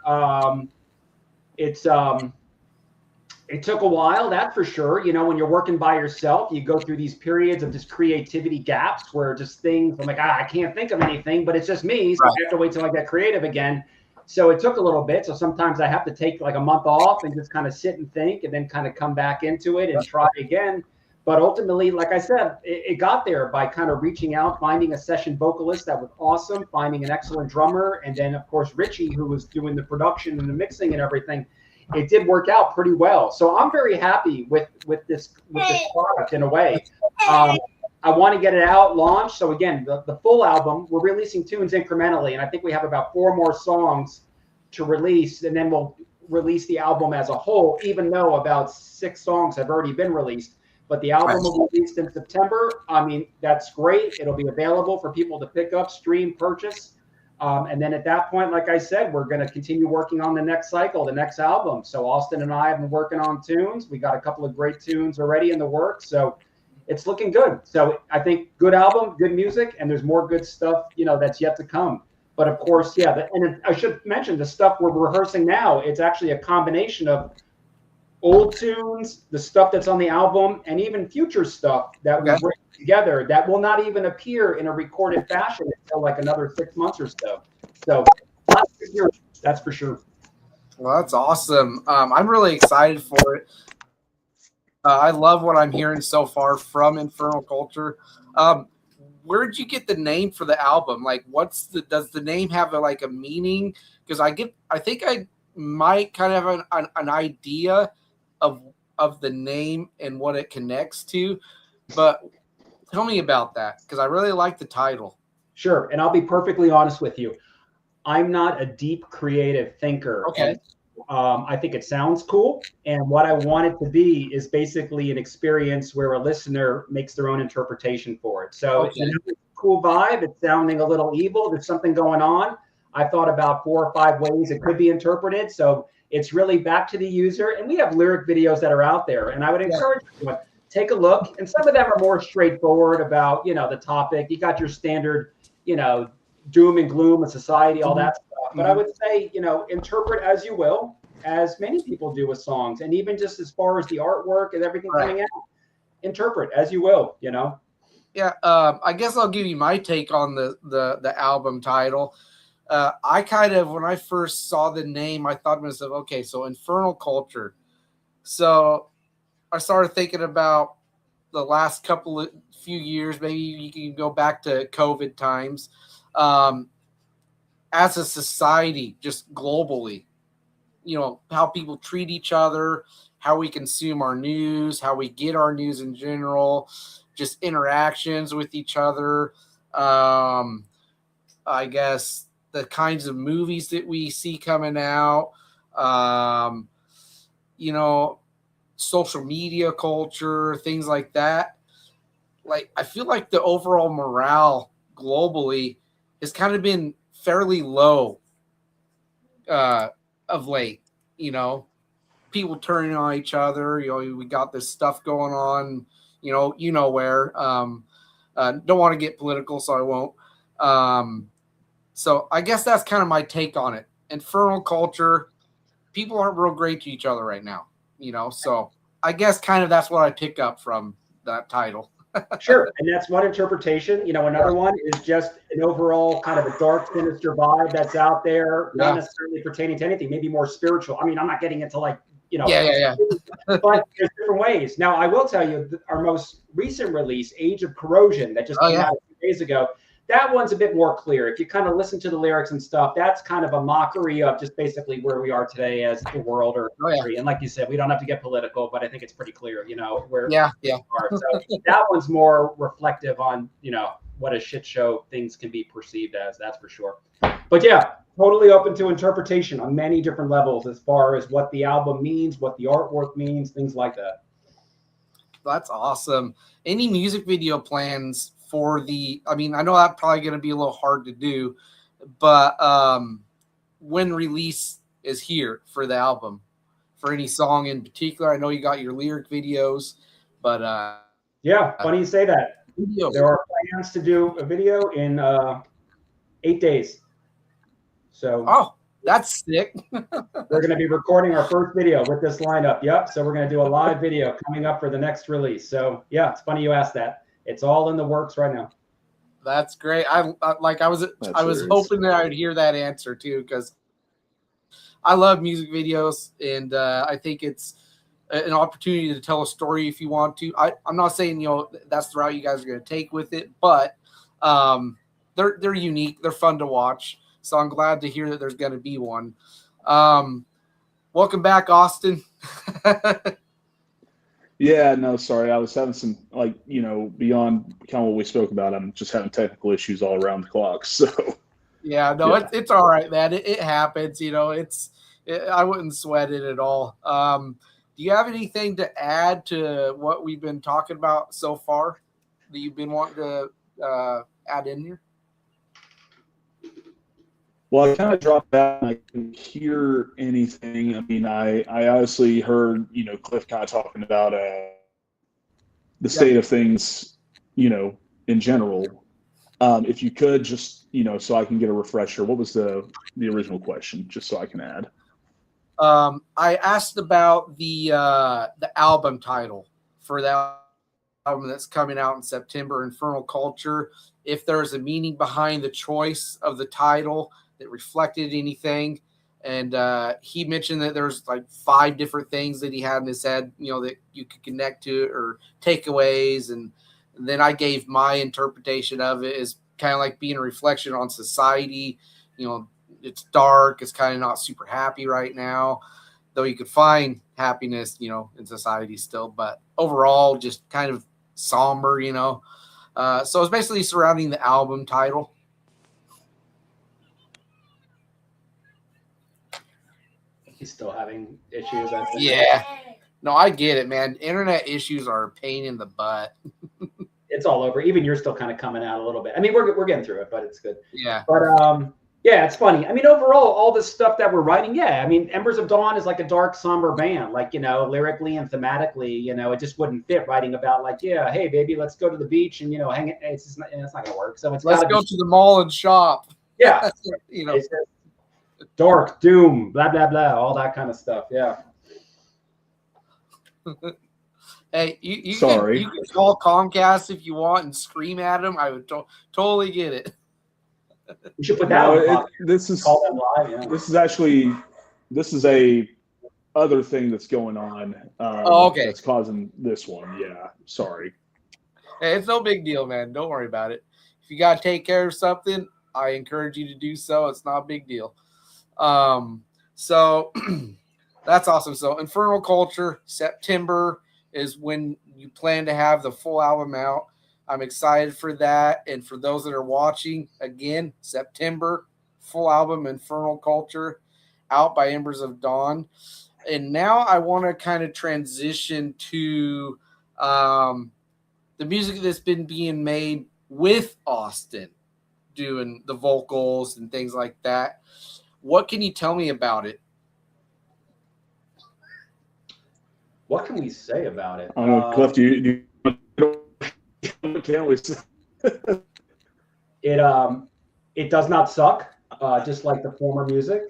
It took a while, that's for sure. When you're working by yourself, you go through these periods of just creativity gaps where just things, I'm like, I can't think of anything, but it's just me. So I have to wait till I get creative again. So it took a little bit. So sometimes I have to take like a month off and just kind of sit and think and then kind of come back into it and try again. But ultimately, like I said, it got there by kind of reaching out, finding a session vocalist that was awesome, finding an excellent drummer. And then, of course, Richie, who was doing the production and the mixing and everything. It did work out pretty well. So I'm very happy with this product in a way. I want to get it out, launched. So again, the full album, we're releasing tunes incrementally. And I think we have about 4 more songs to release. And then we'll release the album as a whole, even though about 6 songs have already been released. But the album will be released in September. I mean, that's great. It'll be available for people to pick up, stream, purchase. And then at that point, like I said, we're going to continue working on the next cycle, the next album. So Austin and I have been working on tunes. We got a couple of great tunes already in the works. So it's looking good. So I think good album, good music, and there's more good stuff, that's yet to come. But of course, and I should mention the stuff we're rehearsing now, it's actually a combination of old tunes, the stuff that's on the album, and even future stuff that we bring together that will not even appear in a recorded fashion until like another 6 months or so. So that's for sure. Well, that's awesome. I'm really excited for it. I love what I'm hearing so far from Infernal Culture. Where did you get the name for the album? Like, does the name have a meaning? Because I think I might kind of have an idea of the name and what it connects to, but tell me about that because I really like the title. Sure, and I'll be perfectly honest with you. I'm not a deep creative thinker. Okay. I think it sounds cool, and what I want it to be is basically an experience where a listener makes their own interpretation for it. So it's a cool vibe. It's sounding a little evil. There's something going on. I thought about 4 or 5 ways it could be interpreted. So it's really back to the user, and we have lyric videos that are out there, and I would encourage everyone, take a look. And some of them are more straightforward about, the topic. You got your standard, doom and gloom of society, all that stuff. But I would say, interpret as you will, as many people do with songs. And even just as far as the artwork and everything coming out, interpret as you will, Yeah, I guess I'll give you my take on the album title. I kind of, when I first saw the name, I thought to myself, okay, so Infernal Culture. So I started thinking about the last few years, maybe you can go back to COVID times, as a society, just globally, how people treat each other, how we consume our news, how we get our news in general, just interactions with each other. I guess, the kinds of movies that we see coming out, you know, social media culture, things like that. Like, I feel like the overall morale globally has kind of been fairly low of late. You know, people turning on each other. You know, we got this stuff going on. You know where. Don't want to get political, so I won't. So I guess that's kind of my take on it. Infernal culture. People aren't real great to each other right now. You know, so I guess kind of that's what I pick up from that title. Sure, and that's one interpretation. You know, another one is just an overall kind of a dark, sinister vibe that's out there, not necessarily pertaining to anything, maybe more spiritual. I mean, I'm not getting into like, you know, but there's different ways. Now, I will tell you, our most recent release, Age of Corrosion, that just came out a few days ago, that one's a bit more clear. If you kind of listen to the lyrics and stuff, that's kind of a mockery of just basically where we are today as the world or country. And like you said, we don't have to get political, but I think it's pretty clear, you know, where we are. So that one's more reflective on, you know, what a shit show things can be perceived as, that's for sure. But yeah, totally open to interpretation on many different levels as far as what the album means, what the artwork means, things like that. That's awesome. Any music video plans for the, I mean, I know that's probably going to be a little hard to do, but when release is here for the album, for any song in particular? I know you got your lyric videos, but yeah, funny you say that. There are plans to do a video in 8 days. So that's sick. We're going to be recording our first video with this lineup. Yep. So we're going to do a live video coming up for the next release. So yeah, it's funny you asked that. It's all in the works right now. That's great. I was hoping that I would hear that answer too, because I love music videos, and I think it's an opportunity to tell a story if you want to. I'm not saying, you know, that's the route you guys are going to take with it, but they're unique. They're fun to watch. So I'm glad to hear that there's going to be one. Welcome back, Austin. Yeah, no, sorry. I was having some, like, you know, beyond kind of what we spoke about, I'm just having technical issues all around the clock. So yeah, no, yeah. It's all right, man. It happens, you know. I wouldn't sweat it at all. Do you have anything to add to what we've been talking about so far that you've been wanting to add in here? Well, I kind of dropped out and I couldn't hear anything. I mean, I obviously heard, you know, Cliff kind of talking about the state of things, you know, in general. If you could just, you know, so I can get a refresher, what was the original question, just so I can add? I asked about the album title for that album that's coming out in September, Infernal Culture, if there's a meaning behind the choice of the title that reflected anything. And he mentioned that there's like 5 different things that he had in his head, you know, that you could connect to or takeaways. And then I gave my interpretation of it as kind of like being a reflection on society. You know, it's dark, it's kind of not super happy right now, though you could find happiness, you know, in society still, but overall just kind of somber, you know. So it's basically surrounding the album title. He's still having issues. I think. Yeah. No, I get it, man. Internet issues are a pain in the butt. It's all over. Even you're still kind of coming out a little bit. I mean, we're getting through it, but it's good. Yeah. But yeah, it's funny. I mean, overall, all this stuff that we're writing, yeah. I mean, Embers of Dawn is like a dark, somber band. Like, you know, lyrically and thematically, you know, it just wouldn't fit writing about like, yeah, hey, baby, let's go to the beach and, you know, hang it. It's not going to work. So let's go to the mall and shop. Yeah. You know, dark, doom, blah, blah, blah, all that kind of stuff. Yeah. Hey, you can call Comcast if you want and scream at them. I would totally get it. We should put that on. This is call them live. Yeah. This is a other thing that's going on. Okay. That's causing this one. Yeah. Sorry. Hey, it's no big deal, man. Don't worry about it. If you got to take care of something, I encourage you to do so. It's not a big deal. So that's awesome. So Infernal Culture, September is when you plan to have the full album out. I'm excited for that. And for those that are watching, again, September, full album Infernal Culture, out by Embers of Dawn. And now I want to kind of transition to the music that's been being made with Austin, doing the vocals and things like that. What can you tell me about it? What can we say about it? Cliff, can't we say? It does not suck. Just like the former music,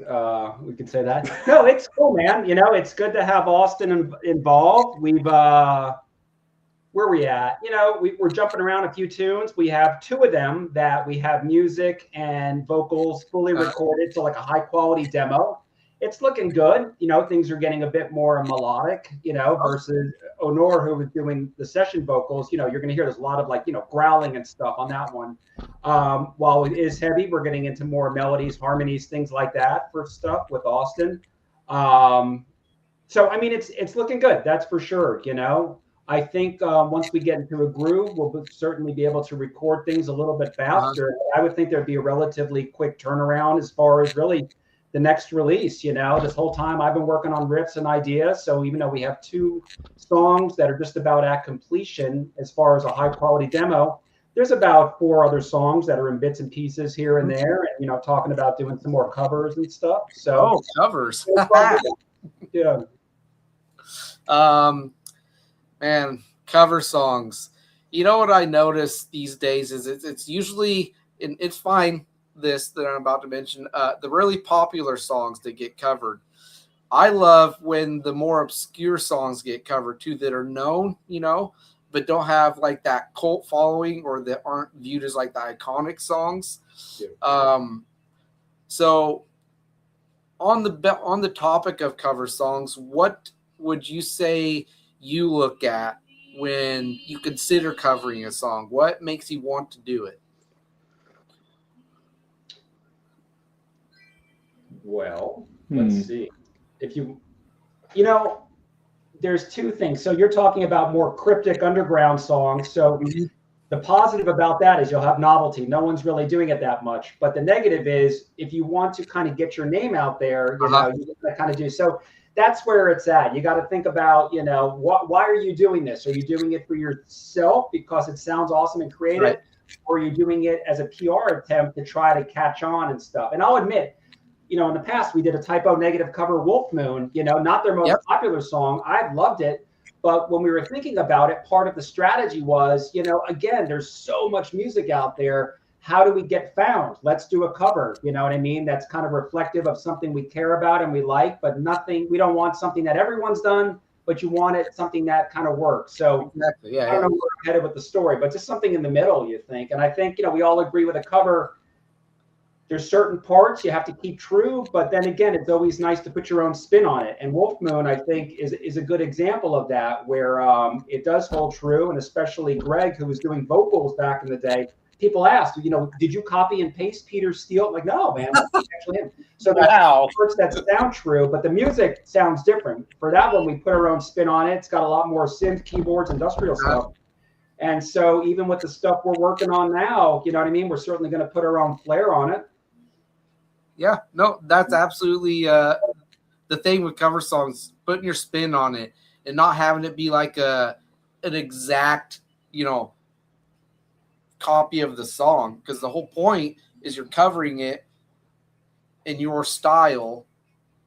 we could say that. No, it's cool, man. You know, it's good to have Austin involved. We've where are we at? You know, we're jumping around a few tunes. We have 2 of them that we have music and vocals fully recorded, so like a high quality demo. It's looking good. You know, things are getting a bit more melodic, you know, versus Honor, who was doing the session vocals. You know, you're going to hear there's a lot of like, you know, growling and stuff on that one. While it is heavy, we're getting into more melodies, harmonies, things like that for stuff with Austin. So, I mean, it's looking good. That's for sure. You know, I think once we get into a groove, we'll certainly be able to record things a little bit faster. I would think there'd be a relatively quick turnaround as far as really the next release. You know, this whole time I've been working on riffs and ideas. So even though we have 2 songs that are just about at completion as far as a high quality demo, there's about 4 other songs that are in bits and pieces here and there, and, you know, talking about doing some more covers and stuff. So covers. Yeah. Man, cover songs. You know what I notice these days is it's usually, and it's fine, this that I'm about to mention, the really popular songs that get covered. I love when the more obscure songs get covered too, that are known, you know, but don't have like that cult following or that aren't viewed as like the iconic songs. Yeah. So on the topic of cover songs, what would you say you look at when you consider covering a song? What makes you want to do it? Well, let's see. If you know, there's 2 things. So you're talking about more cryptic underground songs. So the positive about that is you'll have novelty. No one's really doing it that much. But the negative is if you want to kind of get your name out there, you know, you gotta kind of do. So that's where it's at. You got to think about, you know, why are you doing this? Are you doing it for yourself because it sounds awesome and creative? Right. Or are you doing it as a PR attempt to try to catch on and stuff? And I'll admit, you know, in the past, we did a Typo Negative cover, Wolf Moon, you know, not their most popular song. I've loved it. But when we were thinking about it, part of the strategy was, you know, again, there's so much music out there. How do we get found? Let's do a cover. You know what I mean? That's kind of reflective of something we care about and we like, but nothing, we don't want something that everyone's done, but you want it something that kind of works. So exactly. I don't know where I'm headed with the story, but just something in the middle, you think. And I think, you know, we all agree with a cover. There's certain parts you have to keep true, but then again, it's always nice to put your own spin on it. And Wolf Moon, I think, is a good example of that, where it does hold true. And especially Greg, who was doing vocals back in the day, people asked, you know, did you copy and paste Peter Steele? Like, no, man, that's actually him. So there's parts that sound true, but the music sounds different. For that one, we put our own spin on it. It's got a lot more synth, keyboards, industrial stuff. And so even with the stuff we're working on now, you know what I mean? We're certainly going to put our own flair on it. Yeah, no, that's absolutely the thing with cover songs, putting your spin on it and not having it be like an exact, you know, copy of the song, because the whole point is you're covering it in your style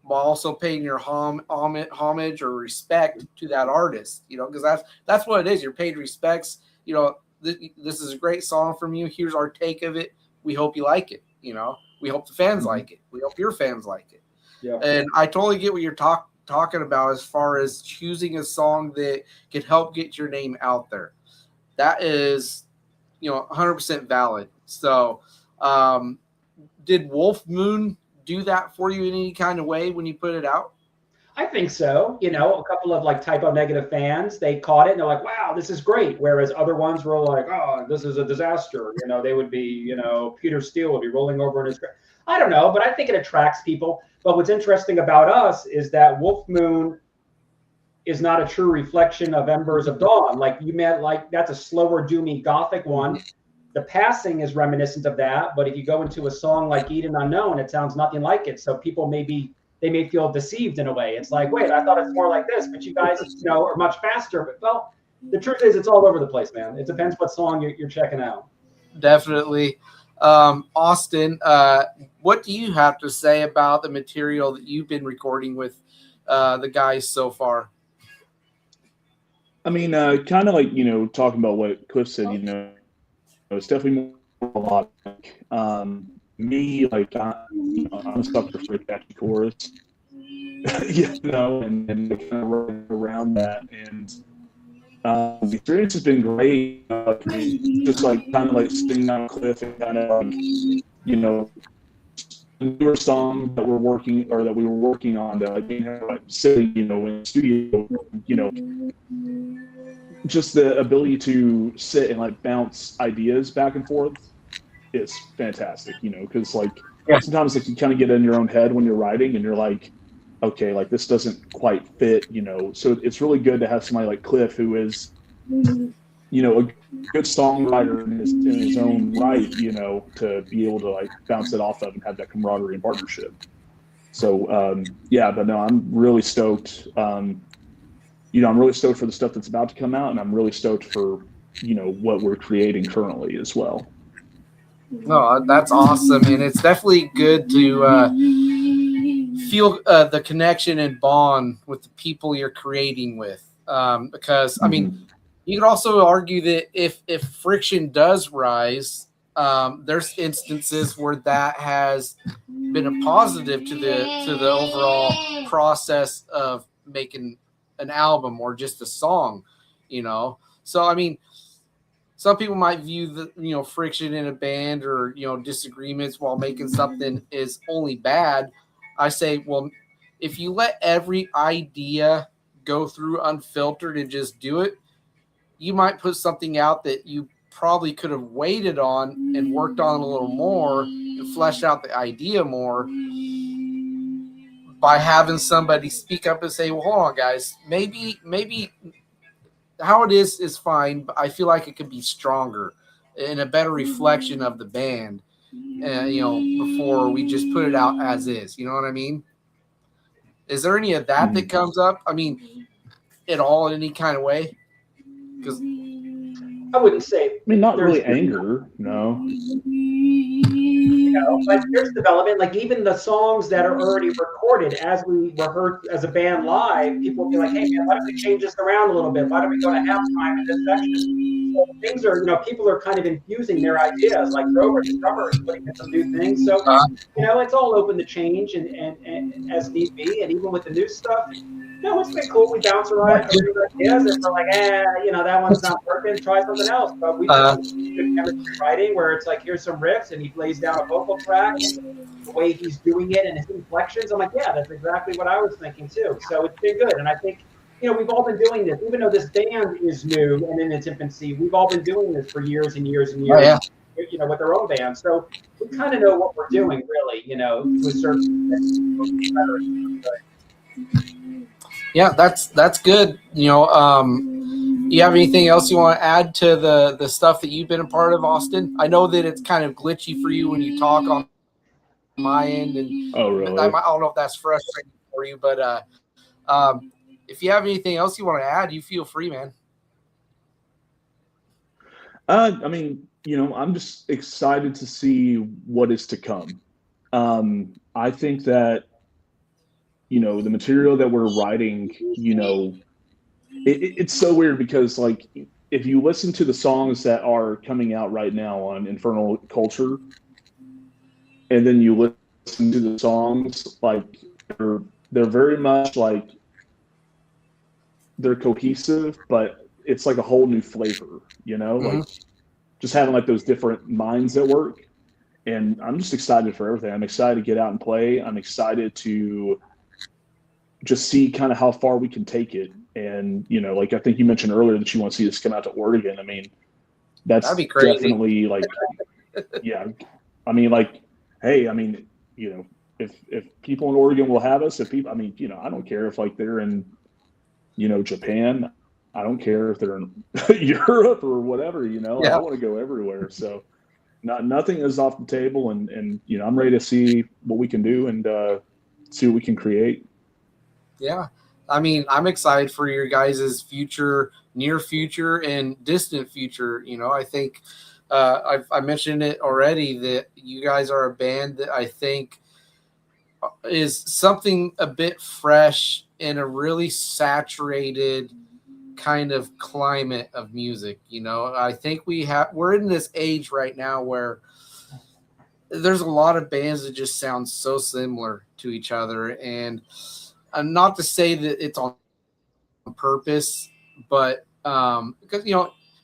while also paying your homage or respect to that artist, you know, because that's what it is. You're paid respects. You know, this is a great song from you. Here's our take of it. We hope you like it, you know. We hope the fans like it. We hope your fans like it. Yeah. And I totally get what you're talking about as far as choosing a song that can help get your name out there. That is, you know, 100% valid. So did Wolf Moon do that for you in any kind of way when you put it out? I think so. You know, a couple of like Typo Negative fans, they caught it and they're like, wow, this is great. Whereas other ones were like, oh, this is a disaster. You know, they would be, you know, Peter Steele would be rolling over in his grave. I don't know, but I think it attracts people. But what's interesting about us is that Wolf Moon is not a true reflection of Embers of Dawn. Like you meant, like that's a slower, doomy gothic one. The passing is reminiscent of that, but if you go into a song like Eden Unknown, it sounds nothing like it. So people they may feel deceived in a way. It's like, wait, I thought it's more like this, but you guys, are much faster. But well, the truth is, it's all over the place, man. It depends what song you're checking out. Definitely. Austin, what do you have to say about the material that you've been recording with the guys so far? I mean, kind of like, talking about what Cliff said, it's definitely more melodic. Me, like, I'm a sucker for a catchy chorus, and kind of running around that. And the experience has been great. Just like kind of like sitting on a cliff and kind of like, newer song that we were working on that like sitting, in the studio, just the ability to sit and like bounce ideas back and forth is fantastic, because like sometimes like you kind of get in your own head when you're writing and you're like, okay, like this doesn't quite fit, so it's really good to have somebody like Cliff who is, a good songwriter in his own right, to be able to like bounce it off of and have that camaraderie and partnership. So but no, I'm really stoked. I'm really stoked for the stuff that's about to come out, and I'm really stoked for, what we're creating currently as well. No, that's awesome, and it's definitely good to feel the connection and bond with the people you're creating with, because I mean, you could also argue that if friction does rise, there's instances where that has been a positive to the overall process of making an album or just a song, So I mean, some people might view the friction in a band or disagreements while making something is only bad. I say, well, if you let every idea go through unfiltered and just do it, you might put something out that you probably could have waited on and worked on a little more and fleshed out the idea more by having somebody speak up and say, well, hold on, guys, maybe how it is fine, but I feel like it could be stronger and a better reflection of the band, before we just put it out as is. You know what I mean? Is there any of that that comes up? I mean, at all in any kind of way? Because I wouldn't say. I mean, not really anger, no. But there's development. Like even the songs that are already recorded as we rehearse as a band live, people will be like, "Hey man, why don't we change this around a little bit? Why don't we go to halftime in this section?" So things are, people are kind of infusing their ideas. Like Grover, the drummer, is putting in some new things. So it's all open to change and as need be. And even with the new stuff, it's been cool. We bounce around ideas, and we're like, that one's not working. Try something else. But we do good chemistry writing where it's like, here's some riffs, and he lays down a vocal track, and the way he's doing it and his inflections. I'm like, yeah, that's exactly what I was thinking too. So it's been good, and I think we've all been doing this, even though this band is new and in its infancy. We've all been doing this for years and years and years. Oh, yeah. With our own band, so we kind of know what we're doing, really. To a certain extent. Yeah, that's good. Do you have anything else you want to add to the stuff that you've been a part of, Austin? I know that it's kind of glitchy for you when you talk on my end, and oh, really? I don't know if that's frustrating for you, but if you have anything else you want to add, you feel free, man. I mean, I'm just excited to see what is to come. I think that the material that we're writing, it's so weird because like if you listen to the songs that are coming out right now on Infernal Culture, and then you listen to the songs, like they're very much like they're cohesive, but it's like a whole new flavor, like just having like those different minds at work. And I'm just excited for everything. I'm excited to get out and play. I'm excited to just see kind of how far we can take it. And, like I think you mentioned earlier that you want to see this come out to Oregon. I mean, that'd be crazy. Definitely like, yeah. I mean, like, hey, I mean, if people in Oregon will have us, if people, I mean, I don't care if like they're in Japan. I don't care if they're in Europe or whatever, I want to go everywhere. So nothing is off the table, and I'm ready to see what we can do and see what we can create. Yeah. I mean, I'm excited for your guys' future, near future and distant future. I think I mentioned it already that you guys are a band that I think is something a bit fresh in a really saturated kind of climate of music. I think we're in this age right now where there's a lot of bands that just sound so similar to each other, and not to say that it's on purpose, but because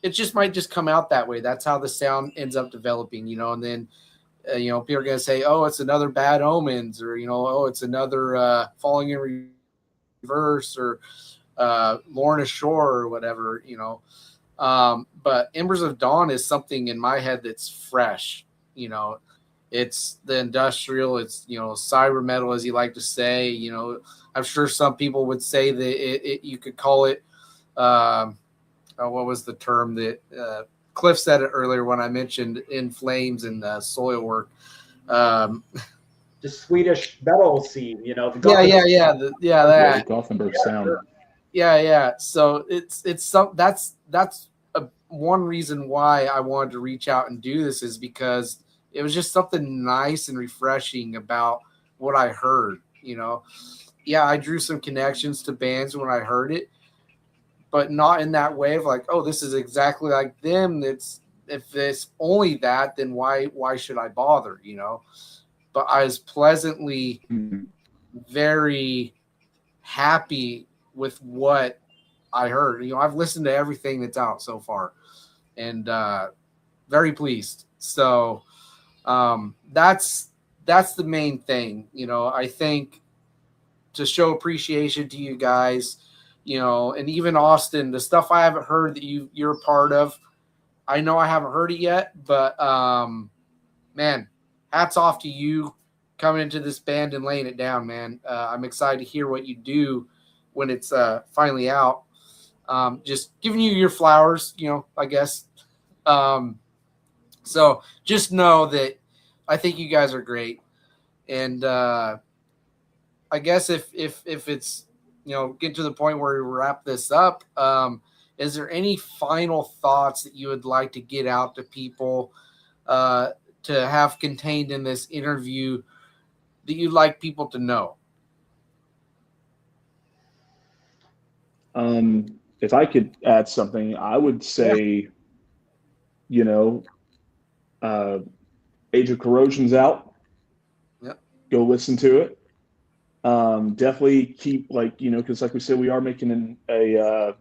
it just might just come out that way. That's how the sound ends up developing, and then people are gonna say, "Oh, it's another Bad Omens," or "Oh, it's another Falling in Reverse," or Lorna Shore, or whatever, but Embers of Dawn is something in my head that's fresh. It's the industrial, it's cyber metal, as you like to say. I'm sure some people would say that you could call it what was the term that Cliff said it earlier when I mentioned In Flames and soil work. The Swedish metal scene, the that Gothenburg sound. Sure. Yeah. So that's one reason why I wanted to reach out and do this, is because it was just something nice and refreshing about what I heard. Yeah, I drew some connections to bands when I heard it, but not in that way of like, oh, this is exactly like them. If it's only that, then why should I bother? But I was pleasantly very happy with what I heard. I've listened to everything that's out so far, and very pleased. So that's the main thing. I think to show appreciation to you guys, and even Austin, the stuff I haven't heard that you're a part of, I know I haven't heard it yet, but man, hats off to you coming into this band and laying it down, man. I'm excited to hear what you do when it's finally out. Just giving you your flowers, I guess. So just know that I think you guys are great. And I guess if it's, get to the point where we wrap this up, is there any final thoughts that you would like to get out to people to have contained in this interview that you'd like people to know? If I could add something, I would say, Age of Corrosion's out. Yep. Go listen to it. Definitely keep because like we said, we are making a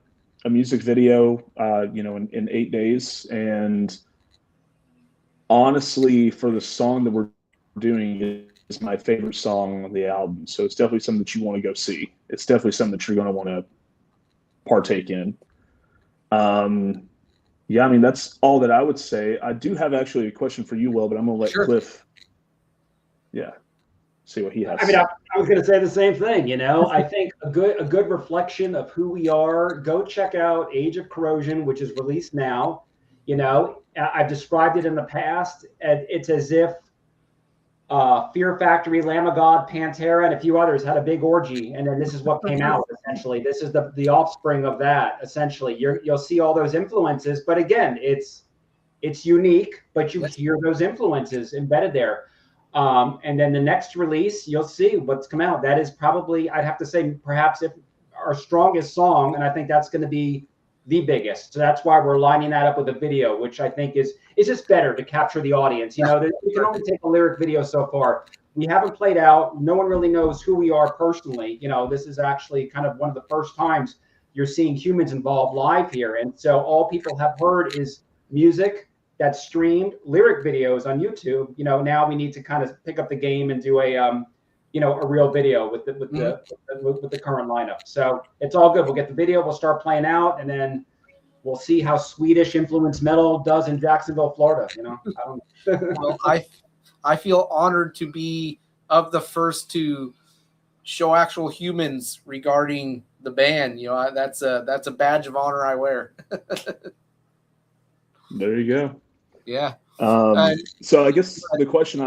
music video, in 8 days. And honestly, for the song that we're doing is my favorite song on the album. So it's definitely something that you want to go see. It's definitely something that you're going to want to partake in. Yeah, I mean, that's all that I would say. I do have actually a question for you, Will, but I'm going to let Cliff, see what he has. I mean, I was going to say the same thing. I think a good reflection of who we are. Go check out Age of Corrosion, which is released now. I've described it in the past. And it's as if Fear Factory, Lamb of God, Pantera, and a few others had a big orgy, and then this is what came out. Essentially, this is the offspring of that. Essentially, you'll see all those influences, but again, it's unique, but you hear those influences embedded there. And then the next release, you'll see what's come out. That is probably, I'd have to say, perhaps if our strongest song, and I think that's going to be the biggest. So that's why we're lining that up with a video, which I think is just better to capture the audience. We can only take a lyric video so far. We haven't played out. No one really knows who we are personally. This is actually kind of one of the first times you're seeing humans involved live here. And so all people have heard is music that's streamed, lyric videos on YouTube. Now we need to kind of pick up the game and do a real video with the current lineup. So it's all good. We'll get the video, we'll start playing out, and then we'll see how Swedish influenced metal does in Jacksonville, Florida. Well, I feel honored to be of the first to show actual humans regarding the band. That's a badge of honor I wear. There you go. Yeah. So I guess the question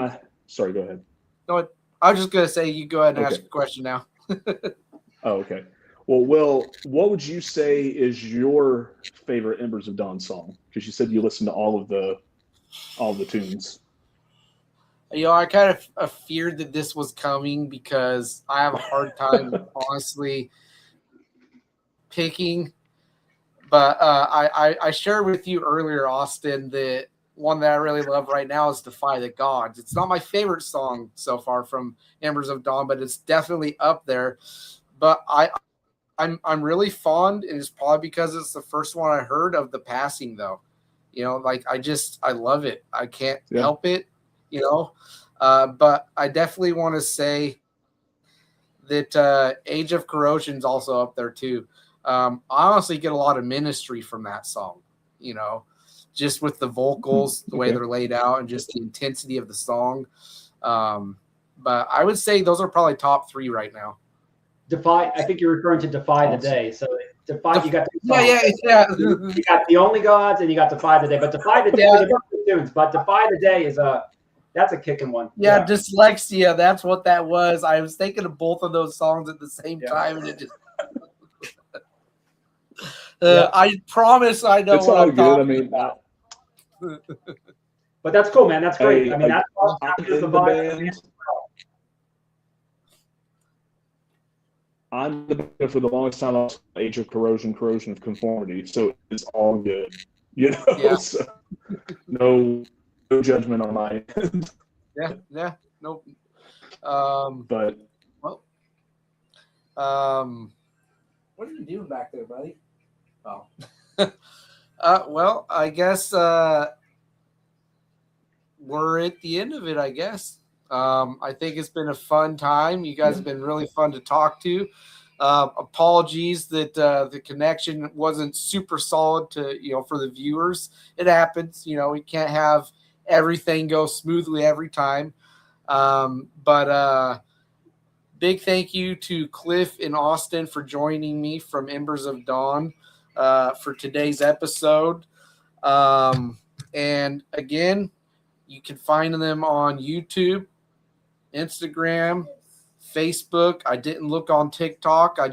sorry, go ahead. No, I was just gonna say you go ahead and Okay. ask a question now. Oh, okay. Well, Will, what would you say is your favorite Embers of Dawn song? Because you said you listened to all of the tunes. I kind of feared that this was coming because I have a hard time, honestly, picking. But I shared with you earlier, Austin, that one that I really love right now is Defy the Gods. It's not my favorite song so far from Embers of Dawn, but it's definitely up there. But I'm really fond, and it's probably because it's the first one I heard of The Passing, though. Like I love it. I can't help it, but I definitely want to say that Age of Corrosion is also up there too. I honestly get a lot of ministry from that song, just with the vocals, the way they're laid out, and just the intensity of the song. But I would say those are probably top 3 right now. Defy. I think you're referring to Defy the Day. So Defy. You got yeah. You got The Only Gods and you got Defy the Day. But Defy the Day, they're both good tunes. But Defy the Day is that's a kicking one. Yeah, Dyslexia. That's what that was. I was thinking of both of those songs at the same time, and it just. I promise I know it's what all I'm good. talking about. But that's cool, man. That's great. Hey, I mean, that's I'm in the band. I'm the band for the longest time. I was Age of Corrosion of Conformity, so it's all good. Yeah. So, no judgment on my end. Yeah, nope. But what are you doing back there, buddy? Oh, well, I guess we're at the end of it. I guess. I think it's been a fun time. You guys have been really fun to talk to. Apologies that the connection wasn't super solid for the viewers. It happens. We can't have everything go smoothly every time. But big thank you to Cliff and Austin for joining me from Embers of Dawn for today's episode. And again, you can find them on YouTube, Instagram, Facebook. I didn't look on TikTok. I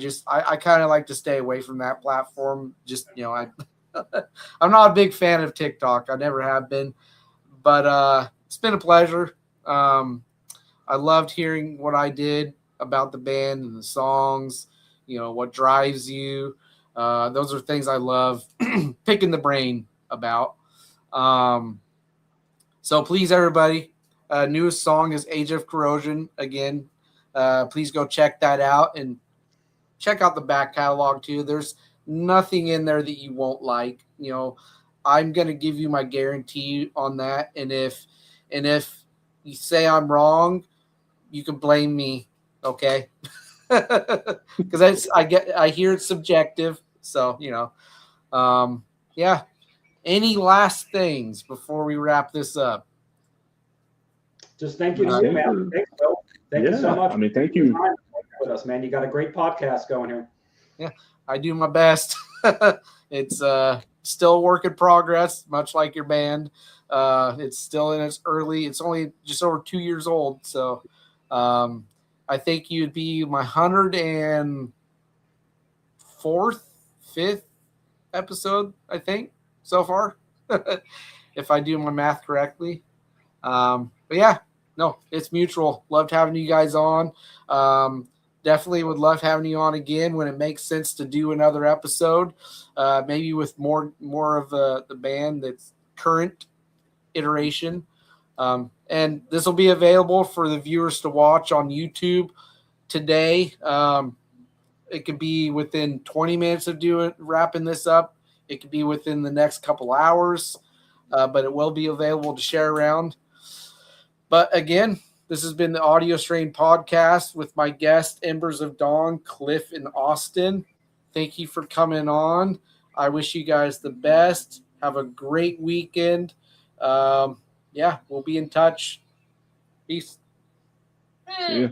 kind of like to stay away from that platform. I'm not a big fan of TikTok. I never have been, but it's been a pleasure. I loved hearing what I did about the band and the songs, what drives you. Those are things I love picking the brain about. So please, everybody, newest song is Age of Corrosion. Again, please go check that out and check out the back catalog too. There's nothing in there that you won't like. I'm going to give you my guarantee on that. And if you say I'm wrong, you can blame me. Okay. Because I hear it's subjective. So, yeah. Any last things before we wrap this up? Just thank you to you, man. Thanks, Bill. Thank you so much. I mean, thank you with us, man. You got a great podcast going here. Yeah, I do my best. It's still a work in progress, much like your band. It's still in its early. It's only just over 2 years old, so I think you'd be my 104th, 5th episode, I think, so far, if I do my math correctly. But yeah, no, it's mutual. Loved having you guys on. Definitely would love having you on again when it makes sense to do another episode, maybe with more of the band that's current iteration. And this will be available for the viewers to watch on YouTube today. It could be within 20 minutes of wrapping this up. It could be within the next couple hours, but it will be available to share around. But again, this has been the Audio Strain Podcast with my guest, Embers of Dawn, Cliff and Austin. Thank you for coming on. I wish you guys the best. Have a great weekend. Yeah, we'll be in touch. Peace. See ya.